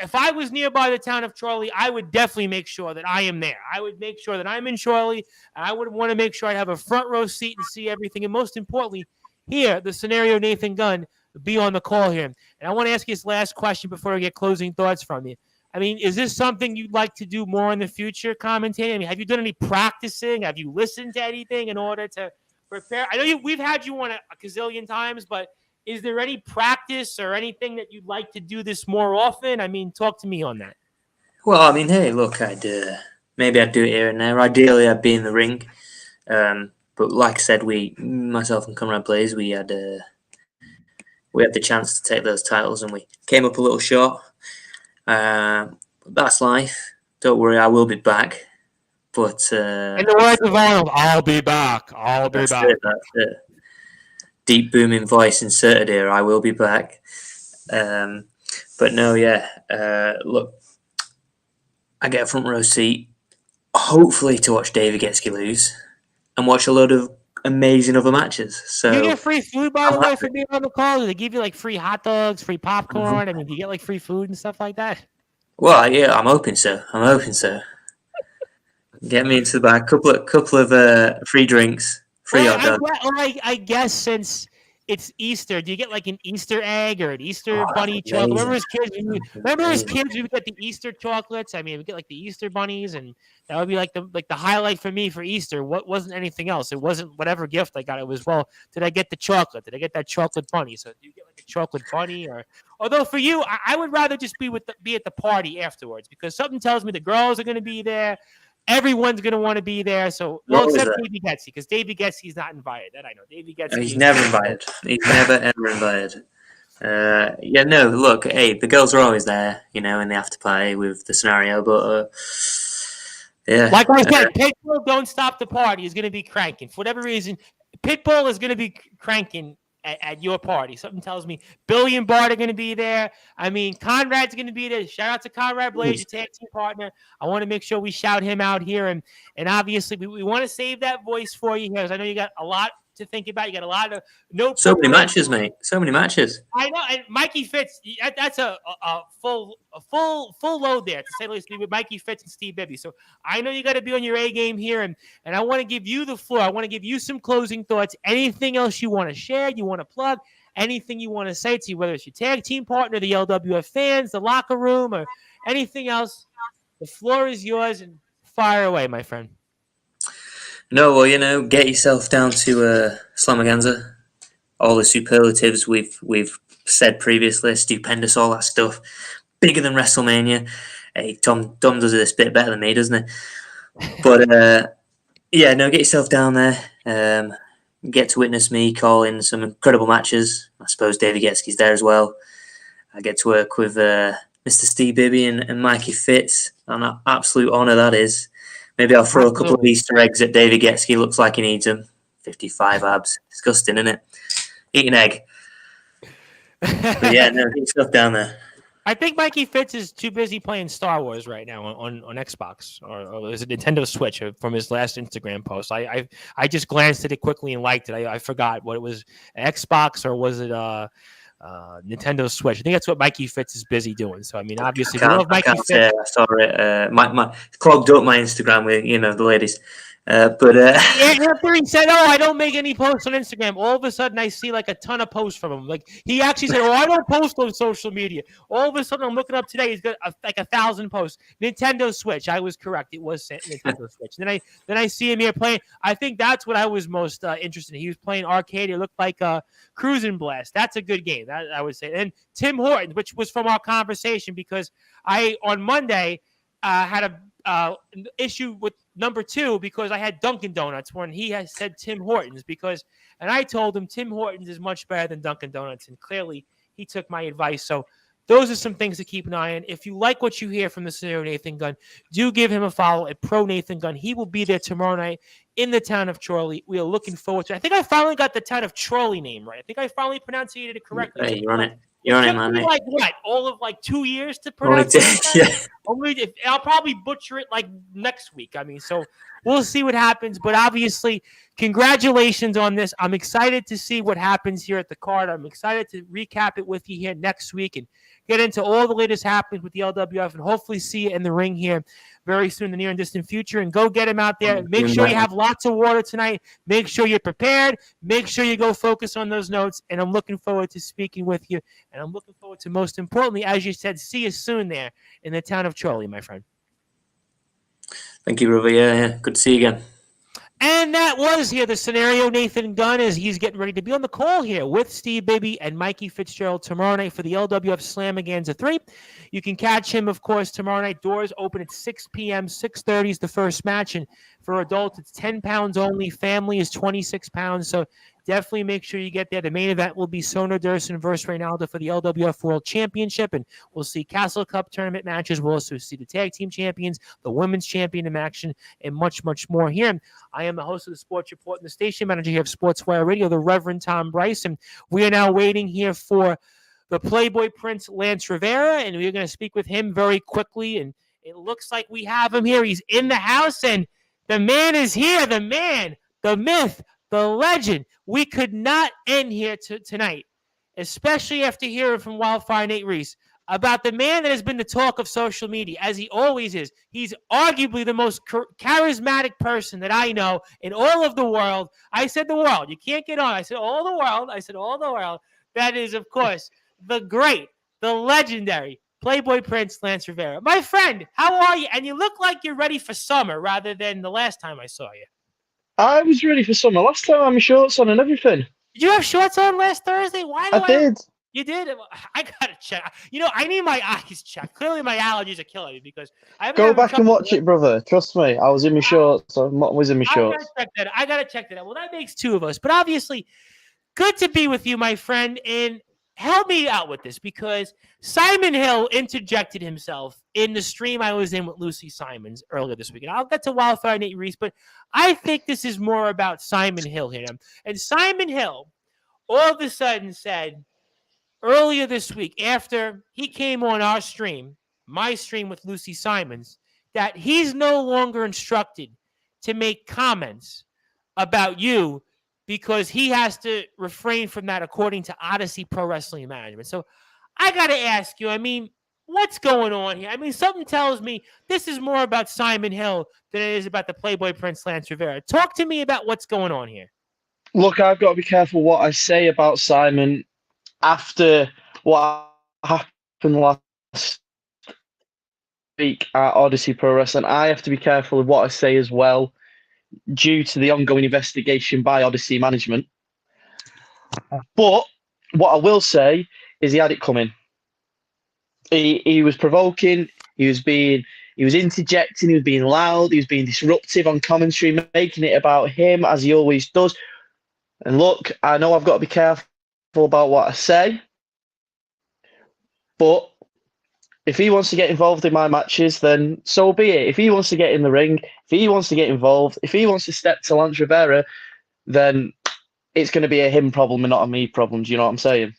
if I was nearby the town of Crawley, I would definitely make sure that I am there. I would make sure that I'm in Crawley, and I would want to make sure I have a front row seat and see everything. And most importantly, here, the scenario Nathan Gunn be on the call here. And I want to ask you this last question before I get closing thoughts from you. I mean, is this something you'd like to do more in the future, commentating? I mean, have you done any practicing? Have you listened to anything in order to prepare? I know we've had you on a gazillion times, but is there any practice or anything that you'd like to do this more often? I mean, talk to me on that. Well, I mean, hey, look, maybe I'd do it here and there. Ideally, I'd be in the ring. But like I said, myself and Conrad Blaze, we had the chance to take those titles, and we came up a little short. That's life. Don't worry, I will be back. But in the words of Arnold, I'll be back. I'll be back. That's it. Deep booming voice inserted here. I will be back. But no, yeah. Look, I get a front row seat, hopefully to watch Davey Getsky lose and watch a load of amazing other matches. So you get free food, by the way, for being on the call? Do they give you like free hot dogs, free popcorn? I mean, do you get like free food and stuff like that? Well, yeah, I'm hoping so. Get me into the back. Couple of free drinks. Free hot dogs. I guess since it's Easter. Do you get like an Easter egg or an Easter Oh, bunny that's chocolate? amazing. Remember as Amazing. kids, we would get the Easter chocolates. I mean, we get like the Easter bunnies, and that would be like the highlight for me for Easter. What wasn't anything else? It wasn't whatever gift I got. It was, well, did I get the chocolate? Did I get that chocolate bunny? So do you get like a chocolate bunny? Or although for you, I would rather just be at the party afterwards, because something tells me the girls are going to be there. Everyone's going to want to be there. So, well, What was except that? Davey Getzey, because Davey Getzey's not invited. That I know. Davey Getzey He's is never invited. He's never ever invited. Yeah, no. Look, hey, the girls are always there, in the after party with the scenario. But yeah, like I said, Pitbull Don't Stop the Party is going to be cranking. For whatever reason, Pitbull is going to be cranking at your party. Something tells me Billy and Bart are going to be there. I mean, Conrad's going to be there. Shout out to Conrad Blaze, your tag team partner. I want to make sure we shout him out here. And obviously, we want to save that voice for you here, because I know you got a lot to think about. You got a lot of so many matches, mate. So many matches. I know, and Mikey Fitz. That's a full load there, to say the least, with Mikey Fitz and Steve Bibby. So I know you got to be on your A game here, and I want to give you the floor. I want to give you some closing thoughts. Anything else you want to share? You want to plug? Anything you want to say to you, whether it's your tag team partner, the LWF fans, the locker room, or anything else? The floor is yours, and fire away, my friend. No, well, get yourself down to Slamaganza. All the superlatives we've said previously, stupendous, all that stuff. Bigger than WrestleMania. Hey, Tom does this bit better than me, doesn't he? But yeah, no, get yourself down there. Get to witness me call in some incredible matches. I suppose Davey Getzky's there as well. I get to work with Mr. Steve Bibby and Mikey Fitz. An absolute honour that is. Maybe I'll throw a couple of Easter eggs at Davey Getzky. Looks like he needs them. 55 abs. Disgusting, isn't it? Eat an egg. But yeah, no, get stuff down there. I think Mikey Fitz is too busy playing Star Wars right now on Xbox, or is it Nintendo Switch, from his last Instagram post. I just glanced at it quickly and liked it. I forgot what it was, Xbox, or was it Nintendo Switch. I think that's what Mikey Fitz is busy doing. So I mean, obviously, I saw it. My clogged up my Instagram with the ladies. But after he said, "Oh, I don't make any posts on Instagram," all of a sudden I see like a ton of posts from him. Like he actually said, "Oh, I don't post on social media." All of a sudden, I'm looking up today. He's got like 1,000 posts. Nintendo Switch. I was correct. It was Nintendo Switch. Then I see him here playing. I think that's what I was most interested in. He was playing arcade. It looked like Cruisin' Blast. That's a good game. That I would say. And Tim Hortons, which was from our conversation, because I on Monday had an issue with number 2, because I had Dunkin' Donuts when he has said Tim Hortons, and I told him Tim Hortons is much better than Dunkin' Donuts, and clearly he took my advice. So those are some things to keep an eye on. If you like what you hear from the scenario Nathan Gunn, do give him a follow at Pro Nathan Gunn. He will be there tomorrow night in the town of Chorley. We are looking forward to it. I think I finally got the town of Chorley name right. I think I finally pronounced it correctly. Hey, you're on it. You're on it, man. Like what? All of like 2 years to pronounce it? Yeah. I'll probably butcher it like next week. I mean, so we'll see what happens. But obviously, congratulations on this. I'm excited to see what happens here at the card. I'm excited to recap it with you here next week and get into all the latest happenings with the LWF, and hopefully see you in the ring here very soon in the near and distant future. And go get him out there. Make sure you have lots of water tonight. Make sure you're prepared. Make sure you go focus on those notes. And I'm looking forward to speaking with you. And I'm looking forward to, most importantly, as you said, see you soon there in the town of Chorley, my friend. Thank you, brother. Yeah. Good to see you again. And that was here the scenario Nathan Gunn, as he's getting ready to be on the call here with Steve Bibby and Mikey Fitzgerald tomorrow night for the LWF Slamaganza 3. You can catch him, of course, tomorrow night. Doors open at 6 p.m. 6:30 is the first match. And for adults, it's 10 pounds only. Family is 26 pounds. So definitely make sure you get there. The main event will be Sono Durson versus Reynaldo for the LWF World Championship. And we'll see Castle Cup tournament matches. We'll also see the tag team champions, the women's champion in action, and much, much more here. I am the host of the Sports Report and the station manager here of Sportswire Radio, the Reverend Tom Bryce. And we are now waiting here for the Playboy Prince, Lance Revera. And we're going to speak with him very quickly. And it looks like we have him here. He's in the house, and the man is here. The man, the myth, the legend. We could not end here tonight, especially after hearing from Wildfire Nate Reese, about the man that has been the talk of social media, as he always is. He's arguably the most charismatic person that I know in all of the world. I said the world. You can't get on. I said all the world. I said all the world. That is, of course, the great, the legendary Playboy Prince Lance Revera. My friend, how are you? And you look like you're ready for summer rather than the last time I saw you. I was ready for summer. Last time I had my shorts on and everything. Did you have shorts on last Thursday? Why do I did. You did? I gotta check. I need my eyes checked. Clearly, my allergies are killing me because I haven't. Go back and watch it, brother. Trust me. I was in my shorts. I was in my shorts. I gotta check that out. Well, that makes two of us. But obviously, good to be with you, my friend. And help me out with this because Simon Hill interjected himself in the stream I was in with Lucy Simons earlier this week. And I'll get to Wildfire Nate Reese, but I think this is more about Simon Hill here. And Simon Hill all of a sudden said earlier this week, after he came on our stream, my stream with Lucy Simons, that he's no longer instructed to make comments about you because he has to refrain from that according to Odyssey Pro Wrestling Management. So I got to ask you, what's going on here? Something tells me this is more about Simon Hill than it is about the Playboy Prince Lance Revera. Talk to me about what's going on here. Look, I've got to be careful what I say about Simon after what happened last week at Odyssey Pro Wrestling. I have to be careful of what I say as well due to the ongoing investigation by Odyssey management. But what I will say is he had it coming. He was provoking, he was interjecting, he was being loud, he was being disruptive on commentary, making it about him as he always does. And look, I know I've got to be careful about what I say, but if he wants to get involved in my matches, then so be it. If he wants to get in the ring, if he wants to get involved, if he wants to step to Lance Revera, then it's going to be a him problem and not a me problem. Do you know what I'm saying?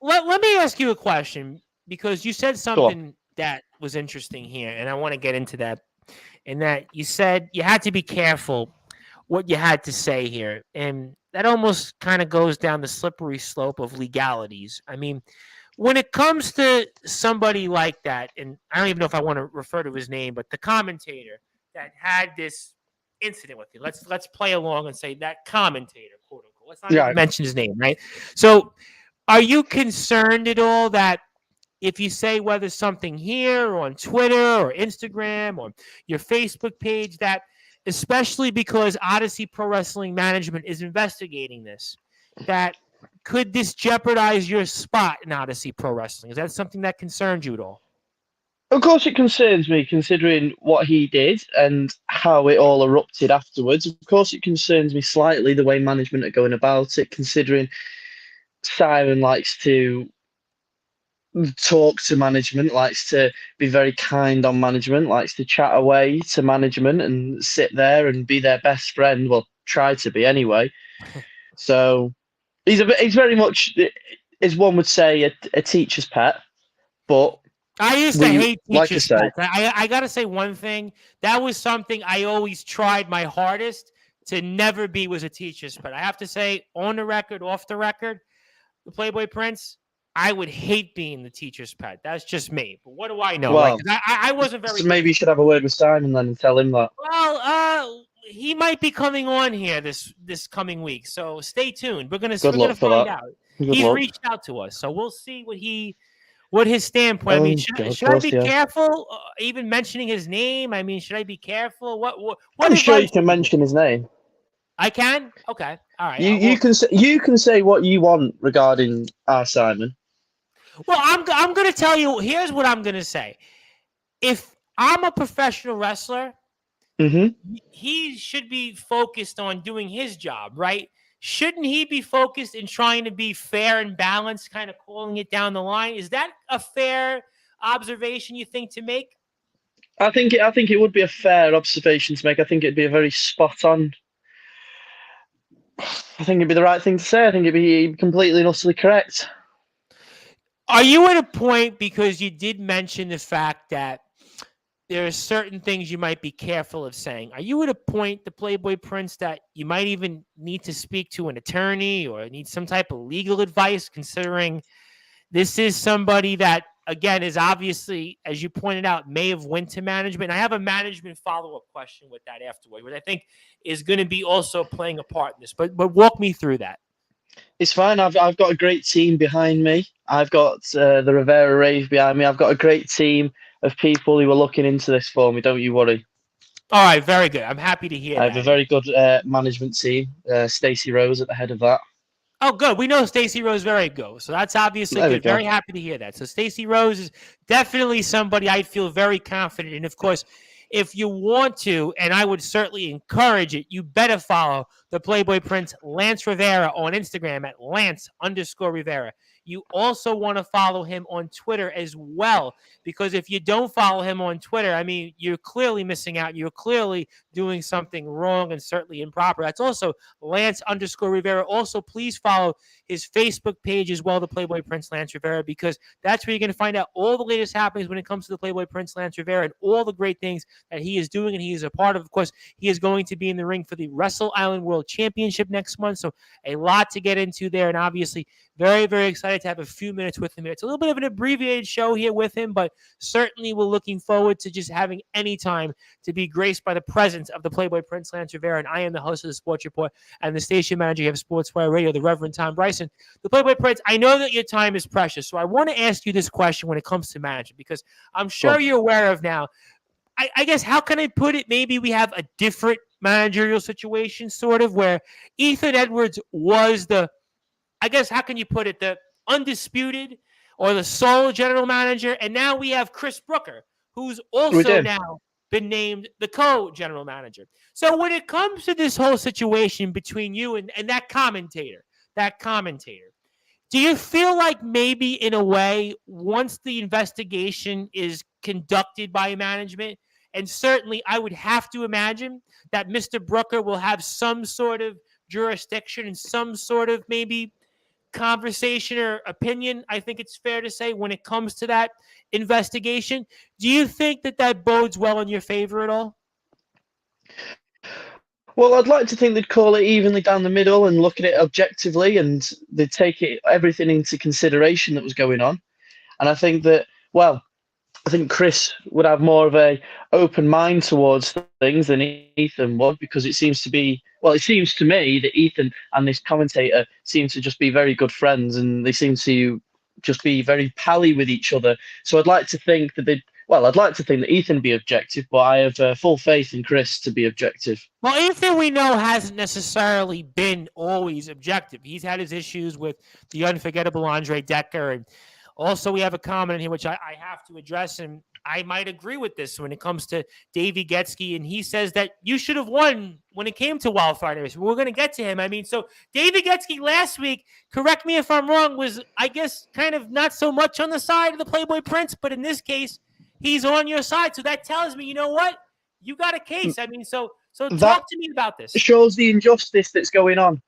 Let me ask you a question, because you said something that was interesting here, and I want to get into that. And that you said you had to be careful what you had to say here. And that almost kind of goes down the slippery slope of legalities. When it comes to somebody like that, and I don't even know if I want to refer to his name, but the commentator that had this incident with you, let's play along and say that commentator, quote unquote. Let's not even mention his name, right? So are you concerned at all that if you say whether something here or on Twitter or Instagram or your Facebook page, that especially because Odyssey Pro Wrestling Management is investigating this, that could this jeopardize your spot in Odyssey Pro Wrestling? Is that something that concerns you at all? Of course it concerns me, considering what he did and how it all erupted afterwards. Of course it concerns me slightly, the way management are going about it, considering Simon likes to talk to management, likes to be very kind on management, likes to chat away to management and sit there and be their best friend. Well, try to be anyway. So he's very much, as one would say, a teacher's pet. But I used to hate teacher's pets. I got to say one thing. That was something I always tried my hardest to never be, was a teacher's pet. I have to say, on the record, off the record, the Playboy Prince, I would hate being the teacher's pet. That's just me. But what do I know? Well, right? I wasn't very. So maybe you should have a word with Simon then and tell him that. Well, he might be coming on here this coming week, so stay tuned. We're gonna find out. He's reached out to us, so we'll see what his standpoint. Should I be careful even mentioning his name? Should I be careful? What I'm sure you can mention his name. I can. Okay. All right. You can say what you want regarding Simon. Well, I'm going to tell you. Here's what I'm going to say. If I'm a professional wrestler, he should be focused on doing his job, right? Shouldn't he be focused in trying to be fair and balanced, kind of calling it down the line? Is that a fair observation you think to make? I think it would be a fair observation to make. I think it'd be a very spot on. I think it'd be the right thing to say. I think it'd be completely and utterly correct. Are you at a point, because you did mention the fact that there are certain things you might be careful of saying, are you at a point, the Playboy Prince, that you might even need to speak to an attorney or need some type of legal advice, considering this is somebody that again, is obviously, as you pointed out, may have went to management. I have a management follow-up question with that afterward, which I think is going to be also playing a part in this. But walk me through that. It's fine. I've got a great team behind me. I've got the Revera Rave behind me. I've got a great team of people who are looking into this for me. Don't you worry. All right, very good. I'm happy to hear that. I have a very good management team. Stacey Rose at the head of that. Oh, good. We know Stacey Rose very good. So that's obviously good. Very happy to hear that. So Stacey Rose is definitely somebody I feel very confident in. Of course, if you want to, and I would certainly encourage it, you better follow the Playboy Prince Lance Revera on Instagram at Lance_Revera. You also want to follow him on Twitter as well, because if you don't follow him on Twitter, I mean, you're clearly missing out. You're clearly doing something wrong and certainly improper. That's also Lance_Revera. Also, please follow his Facebook page as well, the Playboy Prince Lance Revera, because that's where you're going to find out all the latest happenings when it comes to the Playboy Prince Lance Revera and all the great things that he is doing and he is a part of. Of course, he is going to be in the ring for the Wrestle Island World Championship next month, so a lot to get into there, and obviously very, very excited to have a few minutes with him. It's a little bit of an abbreviated show here with him, but certainly we're looking forward to just having any time to be graced by the presence of the Playboy Prince Lance Revera. And I am the host of the Sports Report and the station manager of Sportswire Radio, the Reverend Tom Bryson. The Playboy Prince, I know that your time is precious, so I want to ask you this question when it comes to management, because I'm sure you're aware of now. I guess, how can I put it? Maybe we have a different managerial situation, sort of, where Ethan Edwards was the, I guess, how can you put it, the undisputed or the sole general manager, and now we have Chris Brooker, who's also now been named the co-general manager. So when it comes to this whole situation between you and that commentator, do you feel like maybe in a way, once the investigation is conducted by management, and certainly I would have to imagine that Mr. Brooker will have some sort of jurisdiction and some sort of maybe conversation or opinion, I think it's fair to say, when it comes to that investigation. Do you think that bodes well in your favor at all? Well, I'd like to think they'd call it evenly down the middle and look at it objectively, and they'd take everything into consideration that was going on. And I think that, well, I think Chris would have more of a open mind towards things than Ethan would, because it seems to me that Ethan and this commentator seem to just be very good friends, and they seem to just be very pally with each other. So I'd like to think that Ethan would be objective, but I have full faith in Chris to be objective. Well, Ethan, we know, hasn't necessarily been always objective. He's had his issues with the unforgettable Andre Decker, and also we have a comment in here which I have to address, and I might agree with this when it comes to Davey Getzky, and he says that you should have won when it came to Wildfire Race. We're going to get to him. I mean, so Davey Getzky last week, correct me if I'm wrong, was, I guess, kind of not so much on the side of the Playboy Prince, but in this case, he's on your side. So that tells me, you know what? You got a case. I mean, so talk to me about this. Shows the injustice that's going on.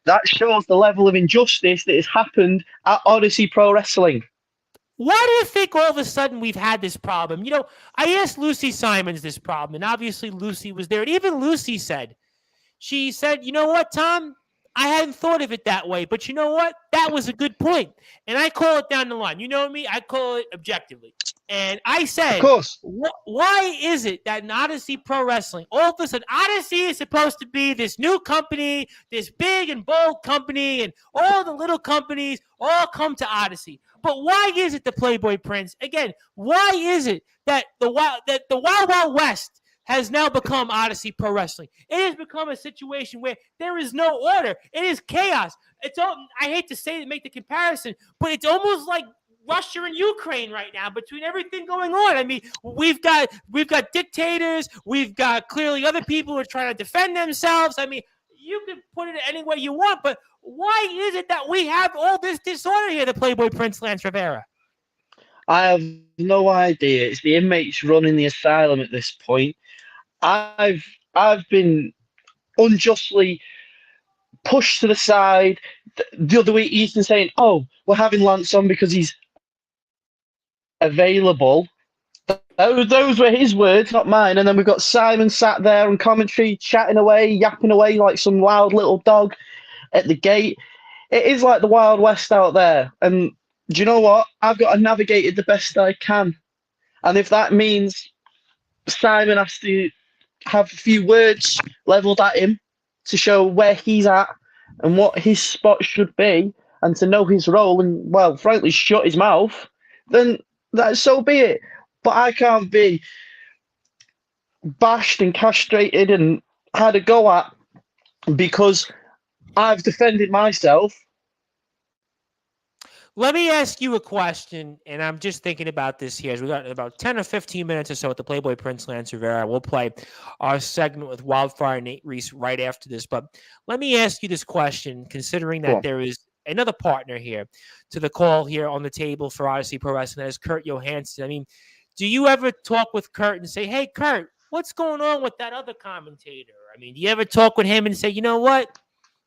That shows the level of injustice that has happened at Odyssey Pro Wrestling. Why do you think all of a sudden we've had this problem? You know, I asked Lucy Simons this problem, and obviously Lucy was there. And even Lucy said, you know what, Tom? I hadn't thought of it that way, but you know what? That was a good point. And I call it down the line. You know me? I call it objectively. And I said, of course, why is it that in Odyssey Pro Wrestling, all of a sudden, Odyssey is supposed to be this new company, this big and bold company, and all the little companies all come to Odyssey. But why is it the Playboy Prince? Again, why is it that the Wild West has now become Odyssey Pro Wrestling? It has become a situation where there is no order. It is chaos. I hate to say it, make the comparison, but it's almost like Russia and Ukraine right now between everything going on. I mean, we've got dictators. We've got clearly other people who are trying to defend themselves. I mean, you can put it any way you want, but why is it that we have all this disorder here, the Playboy Prince Lance Revera? I have no idea. It's the inmates running the asylum at this point. I've been unjustly pushed to the side. The other week, Ethan saying, "Oh, we're having Lance on because he's available." Those were his words, not mine. And then we've got Simon sat there on commentary, chatting away, yapping away like some loud little dog at the gate. It is like the Wild West out there. And do you know what? I've got to navigate it the best I can. And if that means Simon has to have a few words levelled at him to show where he's at and what his spot should be and to know his role and, well, frankly, shut his mouth, then that so be it. But I can't be bashed and castrated and had a go at because I've defended myself. Let me ask you a question, and I'm just thinking about this here. As we got about 10 or 15 minutes or so with the Playboy Prince Lance Revera. We'll play our segment with Wildfire Nate Reese right after this. But let me ask you this question, considering that there is another partner here to the call here on the table for Odyssey Pro Wrestling, that is Kurt Johansson. I mean, do you ever talk with Kurt and say, hey, Kurt, what's going on with that other commentator? I mean, do you ever talk with him and say, you know what?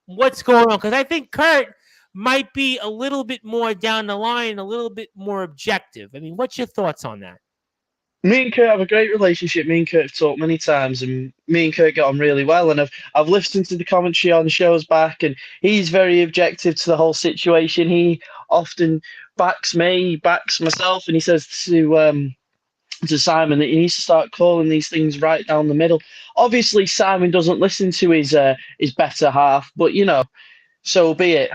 What's going on? Because I think Kurt might be a little bit more down the line, a little bit more objective. I mean, what's your thoughts on that? Me and Kurt have a great relationship. Me and Kurt have talked many times, and me and Kurt get on really well. And I've listened to the commentary on shows back, and he's very objective to the whole situation. He often backs me, he backs myself, and he says to Simon that he needs to start calling these things right down the middle. Obviously, Simon doesn't listen to his better half, but so be it.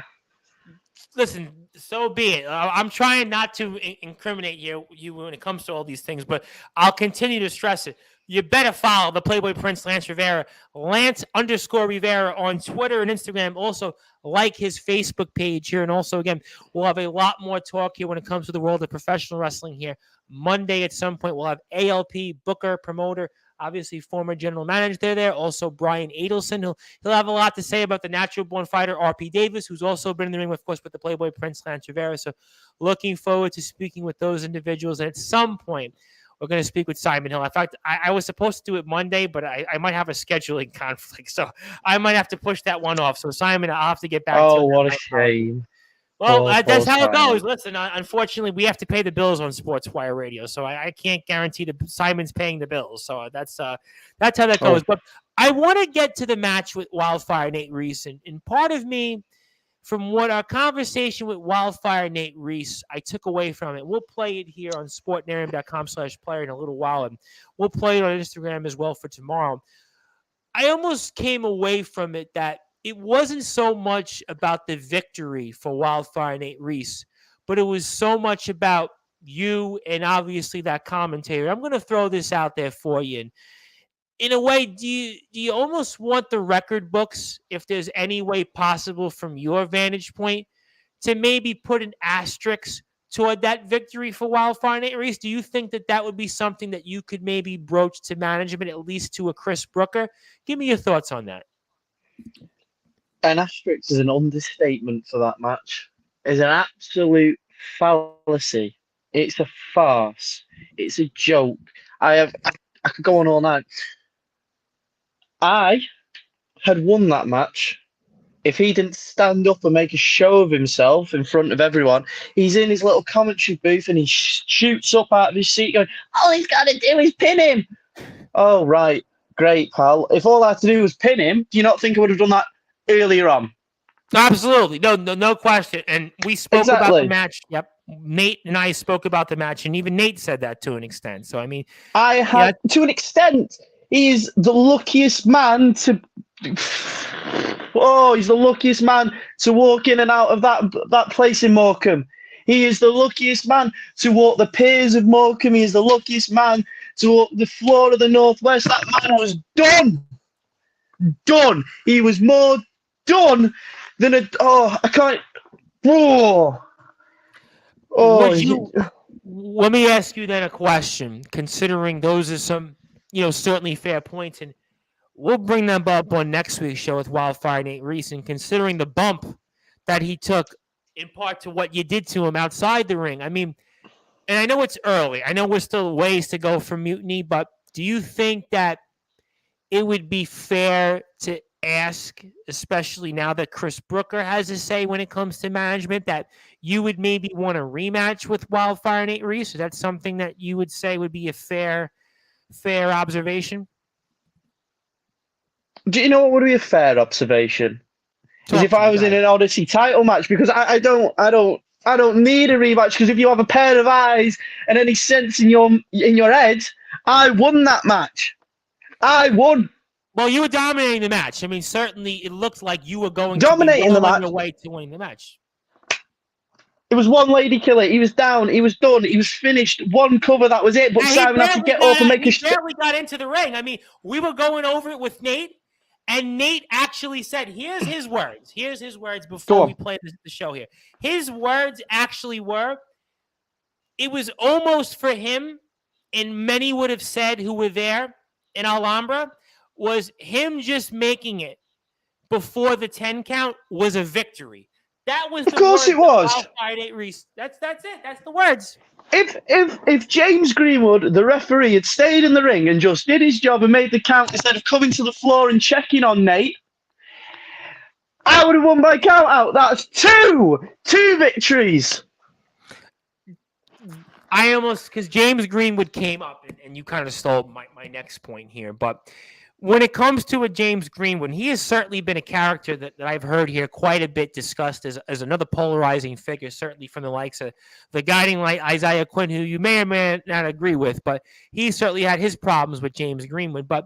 Listen, so be it. I'm trying not to incriminate you when it comes to all these things, but I'll continue to stress it. You better follow the Playboy Prince Lance Revera, Lance_Revera on Twitter and Instagram. Also, like his Facebook page here. And also, again, we'll have a lot more talk here when it comes to the world of professional wrestling here. Monday at some point, we'll have ALP, booker, promoter, obviously former general manager there. Also, Brian Adelson. He'll have a lot to say about the natural-born fighter, R.P. Davis, who's also been in the ring, of course, with the Playboy Prince Lance Revera. So looking forward to speaking with those individuals. And at some point, we're going to speak with Simon Hill. In fact, I was supposed to do it Monday, but I might have a scheduling conflict. So I might have to push that one off. So, Simon, I'll have to get back to you. Oh, what a shame. Well, that's how it goes. Listen, unfortunately, we have to pay the bills on Sportswire Radio, so I can't guarantee that Simon's paying the bills. So that's how that goes. But I want to get to the match with Wildfire Nate Reese, and part of me, from what our conversation with Wildfire Nate Reese, I took away from it. We'll play it here on sportnarium.com/player in a little while, and we'll play it on Instagram as well for tomorrow. I almost came away from it that it wasn't so much about the victory for Wildfire Nate Reese, but it was so much about you and obviously that commentator. I'm going to throw this out there for you. And in a way, do you almost want the record books, if there's any way possible from your vantage point, to maybe put an asterisk toward that victory for Wildfire Nate Reese? Do you think that would be something that you could maybe broach to management, at least to a Chris Brooker? Give me your thoughts on that. An asterisk is an understatement for that match. It's an absolute fallacy. It's a farce. It's a joke. I could go on all night. I had won that match if he didn't stand up and make a show of himself in front of everyone. He's in his little commentary booth and he shoots up out of his seat going, all he's got to do is pin him. Oh, right. Great, pal. If all I had to do was pin him, do you not think I would have done that earlier on? Absolutely. No question. And we spoke about the match. Yep. Nate and I spoke about the match, and even Nate said that to an extent. So, I mean, to an extent, he is the luckiest man to. Oh, he's the luckiest man to walk in and out of that place in Morecambe. He is the luckiest man to walk the piers of Morecambe. He is the luckiest man to walk the floor of the Northwest. That man was done. Done. He was more done than I can't. Let me ask you then a question, considering those are some, certainly fair points, and we'll bring them up on next week's show with Wildfire Nate Reese, and considering the bump that he took in part to what you did to him outside the ring. I mean, and I know it's early. I know we're still ways to go for Mutiny, but do you think that it would be fair to ask, especially now that Chris Brooker has a say when it comes to management, that you would maybe want a rematch with Wildfire Nate Reese? Is that something that you would say would be a fair observation? Do you know what would be a fair observation? Is if I was in an Odyssey title match, because I don't I don't need a rematch because if you have a pair of eyes and any sense in your head, I won that match. I won. Well, you were dominating the match. I mean, certainly it looked like you were going Dominating to be the well on match. your way to winning the match. It was one lady killer. He was down. He was done. He was finished. One cover. That was it. But Simon had to get up and make he barely got into the ring. I mean, we were going over it with Nate, and Nate actually said, here's his words. Here's his words before we play the show here. His words actually were, it was almost for him, and many would have said who were there in Alhambra, was him just making it before the 10 count was a victory. That was of course it was. That's it. That's the words. If James Greenwood, the referee, had stayed in the ring and just did his job and made the count instead of coming to the floor and checking on Nate, I would have won by count out. That's two victories. I almost, because James Greenwood came up and you kind of stole my next point here, but when it comes to a James Greenwood, he has certainly been a character that I've heard here quite a bit discussed as another polarizing figure, certainly from the likes of the guiding light Isaiah Quinn, who you may or may not agree with, but he certainly had his problems with James Greenwood. But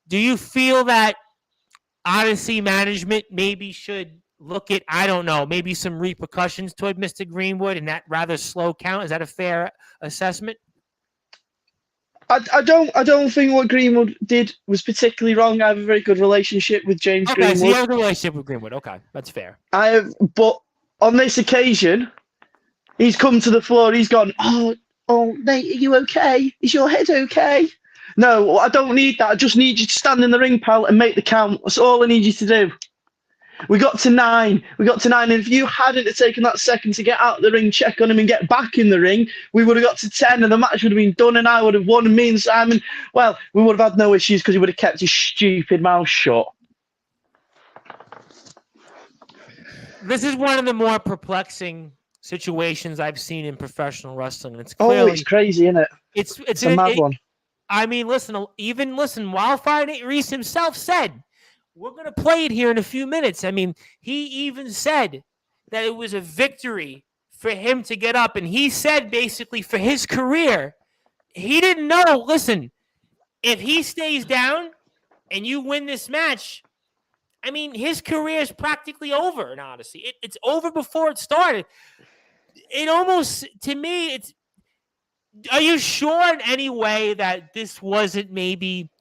do you feel that Odyssey management maybe should look at, I don't know, maybe some repercussions toward Mr. Greenwood and that rather slow count? Is that a fair assessment? I don't think what Greenwood did was particularly wrong. I have a very good relationship with James Greenwood. Okay, so you have a relationship with Greenwood. Okay, that's fair. But on this occasion, he's come to the floor. He's gone, oh, Nate, are you okay? Is your head okay? No, I don't need that. I just need you to stand in the ring, pal, and make the count. That's all I need you to do. We got to 9. And if you hadn't taken that second to get out of the ring, check on him, and get back in the ring, we would have got to 10, and the match would have been done, and I would have won. And me and Simon, well, we would have had no issues because he would have kept his stupid mouth shut. This is one of the more perplexing situations I've seen in professional wrestling. It's clearly, it's crazy, isn't it? It's a mad one. I mean, listen, Wildfire Nate Reese himself said, we're going to play it here in a few minutes. I mean, he even said that it was a victory for him to get up. And he said basically for his career, he didn't know, listen, if he stays down and you win this match, I mean, his career is practically over in Odyssey. It's over before it started. It almost, to me, are you sure in any way that this wasn't maybe,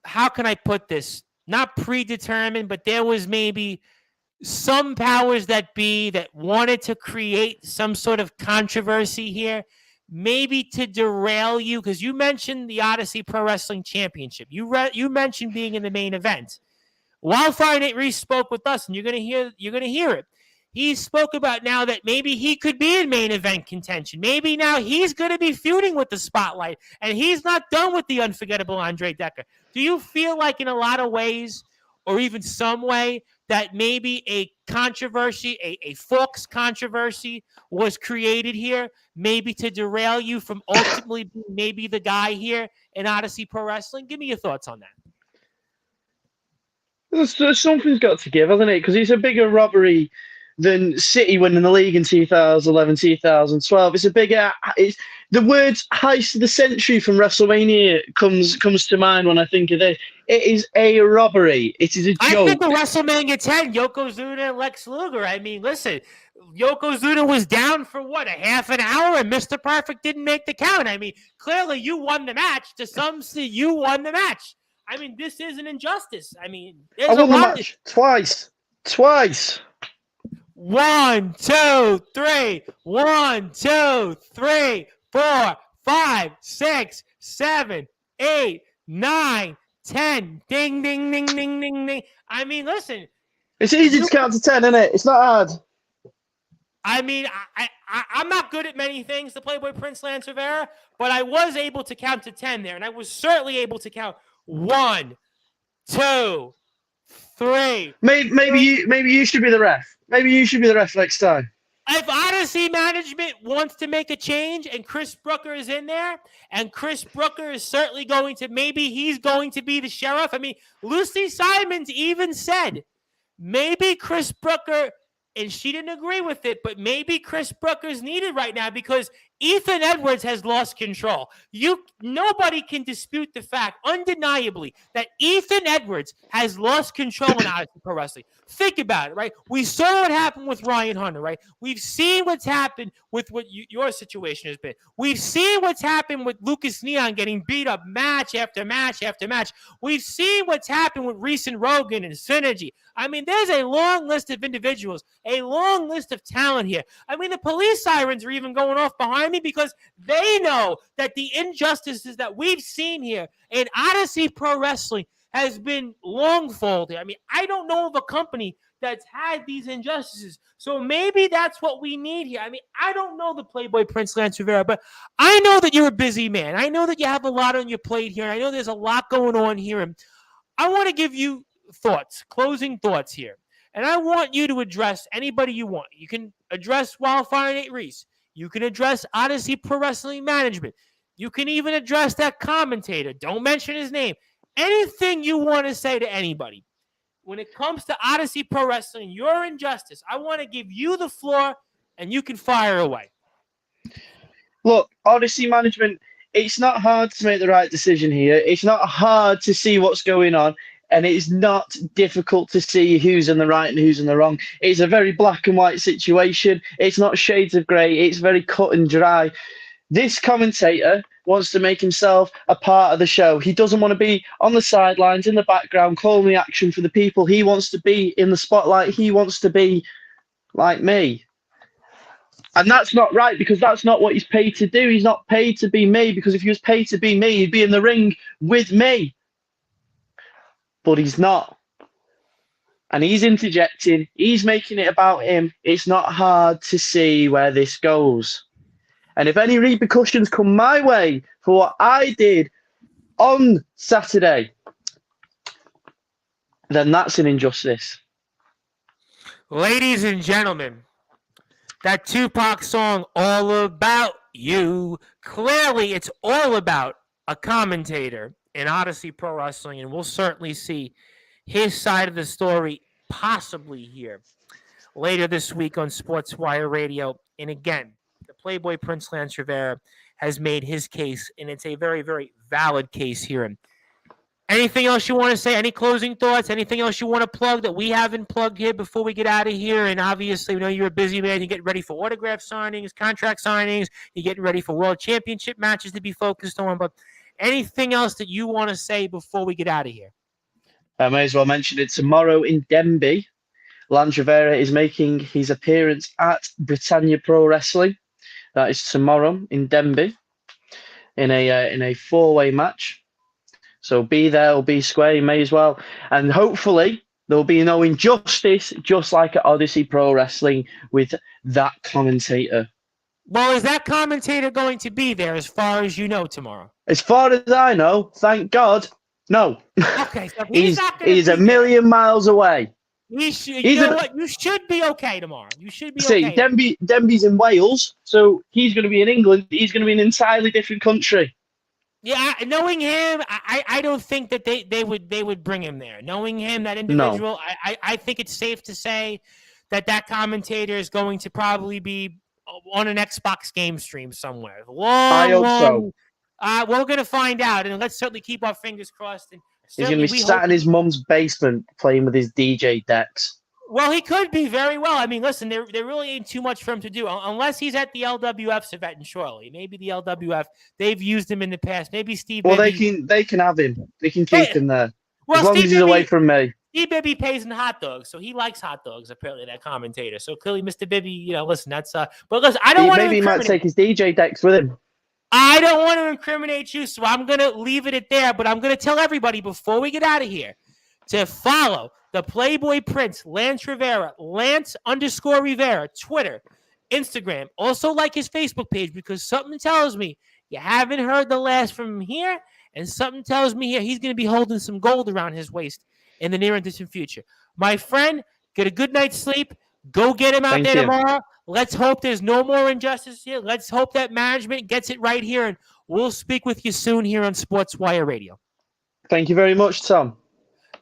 how can I put this? Not predetermined, but there was maybe some powers that be that wanted to create some sort of controversy here, maybe to derail you, because you mentioned the Odyssey Pro Wrestling Championship. You mentioned being in the main event. Wildfire Nate Reese spoke with us, and you're gonna hear it. He spoke about now that maybe he could be in main event contention. Maybe now he's going to be feuding with the Spotlight, and he's not done with the unforgettable Andre Decker. Do you feel like in a lot of ways, or even some way, that maybe a controversy, a Fox controversy was created here, maybe to derail you from ultimately being maybe the guy here in Odyssey Pro Wrestling? Give me your thoughts on that. Something's got to give, hasn't it? Because it's a bigger robbery than City winning the league in 2011, 2012. It's a bigger. The words "heist of the century" from WrestleMania comes to mind when I think of this. It is a robbery. It is a joke. I think of WrestleMania 10, Yokozuna and Lex Luger. I mean, listen, Yokozuna was down for what, a half an hour, and Mr. Perfect didn't make the count. I mean, clearly you won the match. To some, you won the match. I mean, this is an injustice. I mean, I won the match twice. 1, 2, 3. 1, 2, 3, 4, 5, 6, 7, 8, 9, 10. Ding, ding, ding, ding, ding, ding. I mean, listen. It's easy to count to 10, isn't it? It's not hard. I mean, I'm not good at many things, the Playboy Prince Lance Revera, but I was able to count to 10 there, and I was certainly able to count 1, 2, 3. Maybe you should be the ref. Maybe you should be the ref next time. If Odyssey management wants to make a change and Chris Brooker is in there, and Chris Brooker is certainly he's going to be the sheriff. I mean, Lucy Simons even said maybe Chris Brooker and she didn't agree with it, but maybe Chris Brooker's needed right now because Ethan Edwards has lost control. Nobody can dispute the fact, undeniably, that Ethan Edwards has lost control in Odyssey Pro Wrestling. Think about it, right? We saw what happened with Ryan Hunter, right? We've seen what's happened with what your situation has been. We've seen what's happened with Lucas Neon getting beat up match after match after match. We've seen what's happened with Recent Rogan and Synergy. I mean, there's a long list of individuals, a long list of talent here. I mean, the police sirens are even going off behind me because they know that the injustices that we've seen here in Odyssey Pro Wrestling has been long-folded. I mean, I don't know of a company that's had these injustices. So maybe that's what we need here. I mean, I don't know the Playboy Prince Lance Revera, but I know that you're a busy man. I know that you have a lot on your plate here. I know there's a lot going on here. And I want to give you thoughts, closing thoughts here. And I want you to address anybody you want. You can address Wildfire Nate Reese. You can address Odyssey Pro Wrestling Management. You can even address that commentator. Don't mention his name. Anything you want to say to anybody. When it comes to Odyssey Pro Wrestling, your injustice, I want to give you the floor, and you can fire away. Look, Odyssey Management, it's not hard to make the right decision here. It's not hard to see what's going on. And it's not difficult to see who's in the right and who's in the wrong. It's a very black and white situation. It's not shades of grey. It's very cut and dry. This commentator wants to make himself a part of the show. He doesn't want to be on the sidelines, in the background, calling the action for the people. He wants to be in the spotlight. He wants to be like me. And that's not right because that's not what he's paid to do. He's not paid to be me because if he was paid to be me, he'd be in the ring with me. But he's not. And he's interjecting. He's making it about him. It's not hard to see where this goes. And if any repercussions come my way for what I did on Saturday, then that's an injustice. Ladies and gentlemen, that Tupac song, All About You, clearly it's all about a commentator in Odyssey Pro Wrestling, and we'll certainly see his side of the story possibly here later this week on Sportswire Radio. And again, the Playboy Prince Lance Revera has made his case, and it's a very, very valid case here. And anything else you want to say? Any closing thoughts? Anything else you want to plug that we haven't plugged here before we get out of here? And obviously, we know you're a busy man. You're getting ready for autograph signings, contract signings. You're getting ready for World Championship matches to be focused on. But anything else that you want to say before we get out of here? I may as well mention it. Tomorrow in Denby, Lance Revera is making his appearance at Britannia Pro Wrestling. That is tomorrow in Denby in a four-way match. So be there or be square, you may as well. And hopefully there'll be no injustice, just like at Odyssey Pro Wrestling with that commentator. Well, is that commentator going to be there as far as you know tomorrow? As far as I know, thank God, no. Okay, so he's a million miles away. You know what? You should be okay tomorrow. You should be okay. See, Denby's in Wales, so he's going to be in England. He's going to be in an entirely different country. Yeah, knowing him, I don't think that they would bring him there. Knowing him, that individual, no. I think it's safe to say that commentator is going to probably be on an Xbox game stream somewhere. I hope so. We're going to find out, and let's certainly keep our fingers crossed. And he's going to be sat in his mum's basement playing with his DJ decks. Well, he could be very well. I mean, listen, there really ain't too much for him to do unless he's at the LWF's event in Shirley. Maybe the LWF, they've used him in the past. Maybe Steve. Well, Bibby, they can have him. They can keep him there as long Steve as he's away from me. Steve Bibby pays in hot dogs, so he likes hot dogs. Apparently, that commentator. So clearly, Mr. Bibby, listen, that's But listen, I don't want to. Maybe he might take his DJ decks with him. I don't want to incriminate you, so I'm going to leave it at there. But I'm going to tell everybody before we get out of here to follow the Playboy Prince, Lance Revera, Lance_Revera, Twitter, Instagram. Also like his Facebook page because something tells me you haven't heard the last from him here, and something tells me here he's going to be holding some gold around his waist in the near and distant future. My friend, get a good night's sleep. Go get him out there tomorrow. Let's hope there's no more injustice here. Let's hope that management gets it right here, and we'll speak with you soon here on Sportswire Radio. Thank you very much, Tom.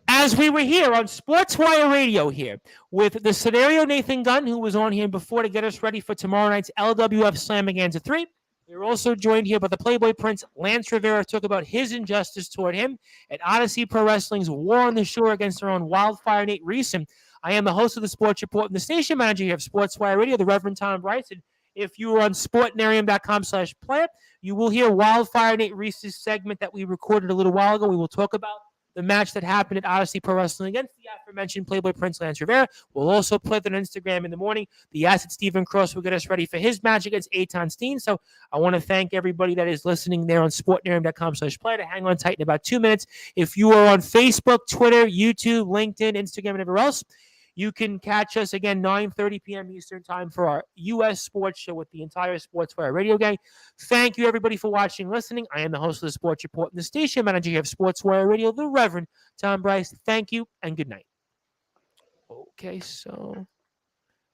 as we were here on Sportswire Radio here with the scenario Nathan Gunn, who was on here before to get us ready for tomorrow night's LWF Slamaganza 3. We were also joined here by the Playboy Prince, Lance Revera, talk about his injustice toward him at Odyssey Pro Wrestling's War on the Shore against their own Wildfire Nate Reese. I am the host of the Sports Report and the station manager here of Sportswire Radio, the Reverend Tom Bryce. And if you are on sportnarium.com/player, you will hear Wildfire Nate Reese's segment that we recorded a little while ago. We will talk about the match that happened at Odyssey Pro Wrestling against the aforementioned Playboy Prince Lance Revera. We'll also play that on Instagram in the morning. The Acid Stephen Cross will get us ready for his match against Eitan Steen. So I want to thank everybody that is listening there on sportnarium.com/player to hang on tight in about 2 minutes. If you are on Facebook, Twitter, YouTube, LinkedIn, Instagram, and everywhere else, you can catch us again 9:30 p.m. Eastern Time for our U.S. Sports Show with the entire Sportswire Radio gang. Thank you, everybody, for watching and listening. I am the host of the Sports Report and the station manager here of Sportswire Radio, the Reverend Tom Bryce. Thank you and good night. Okay, so...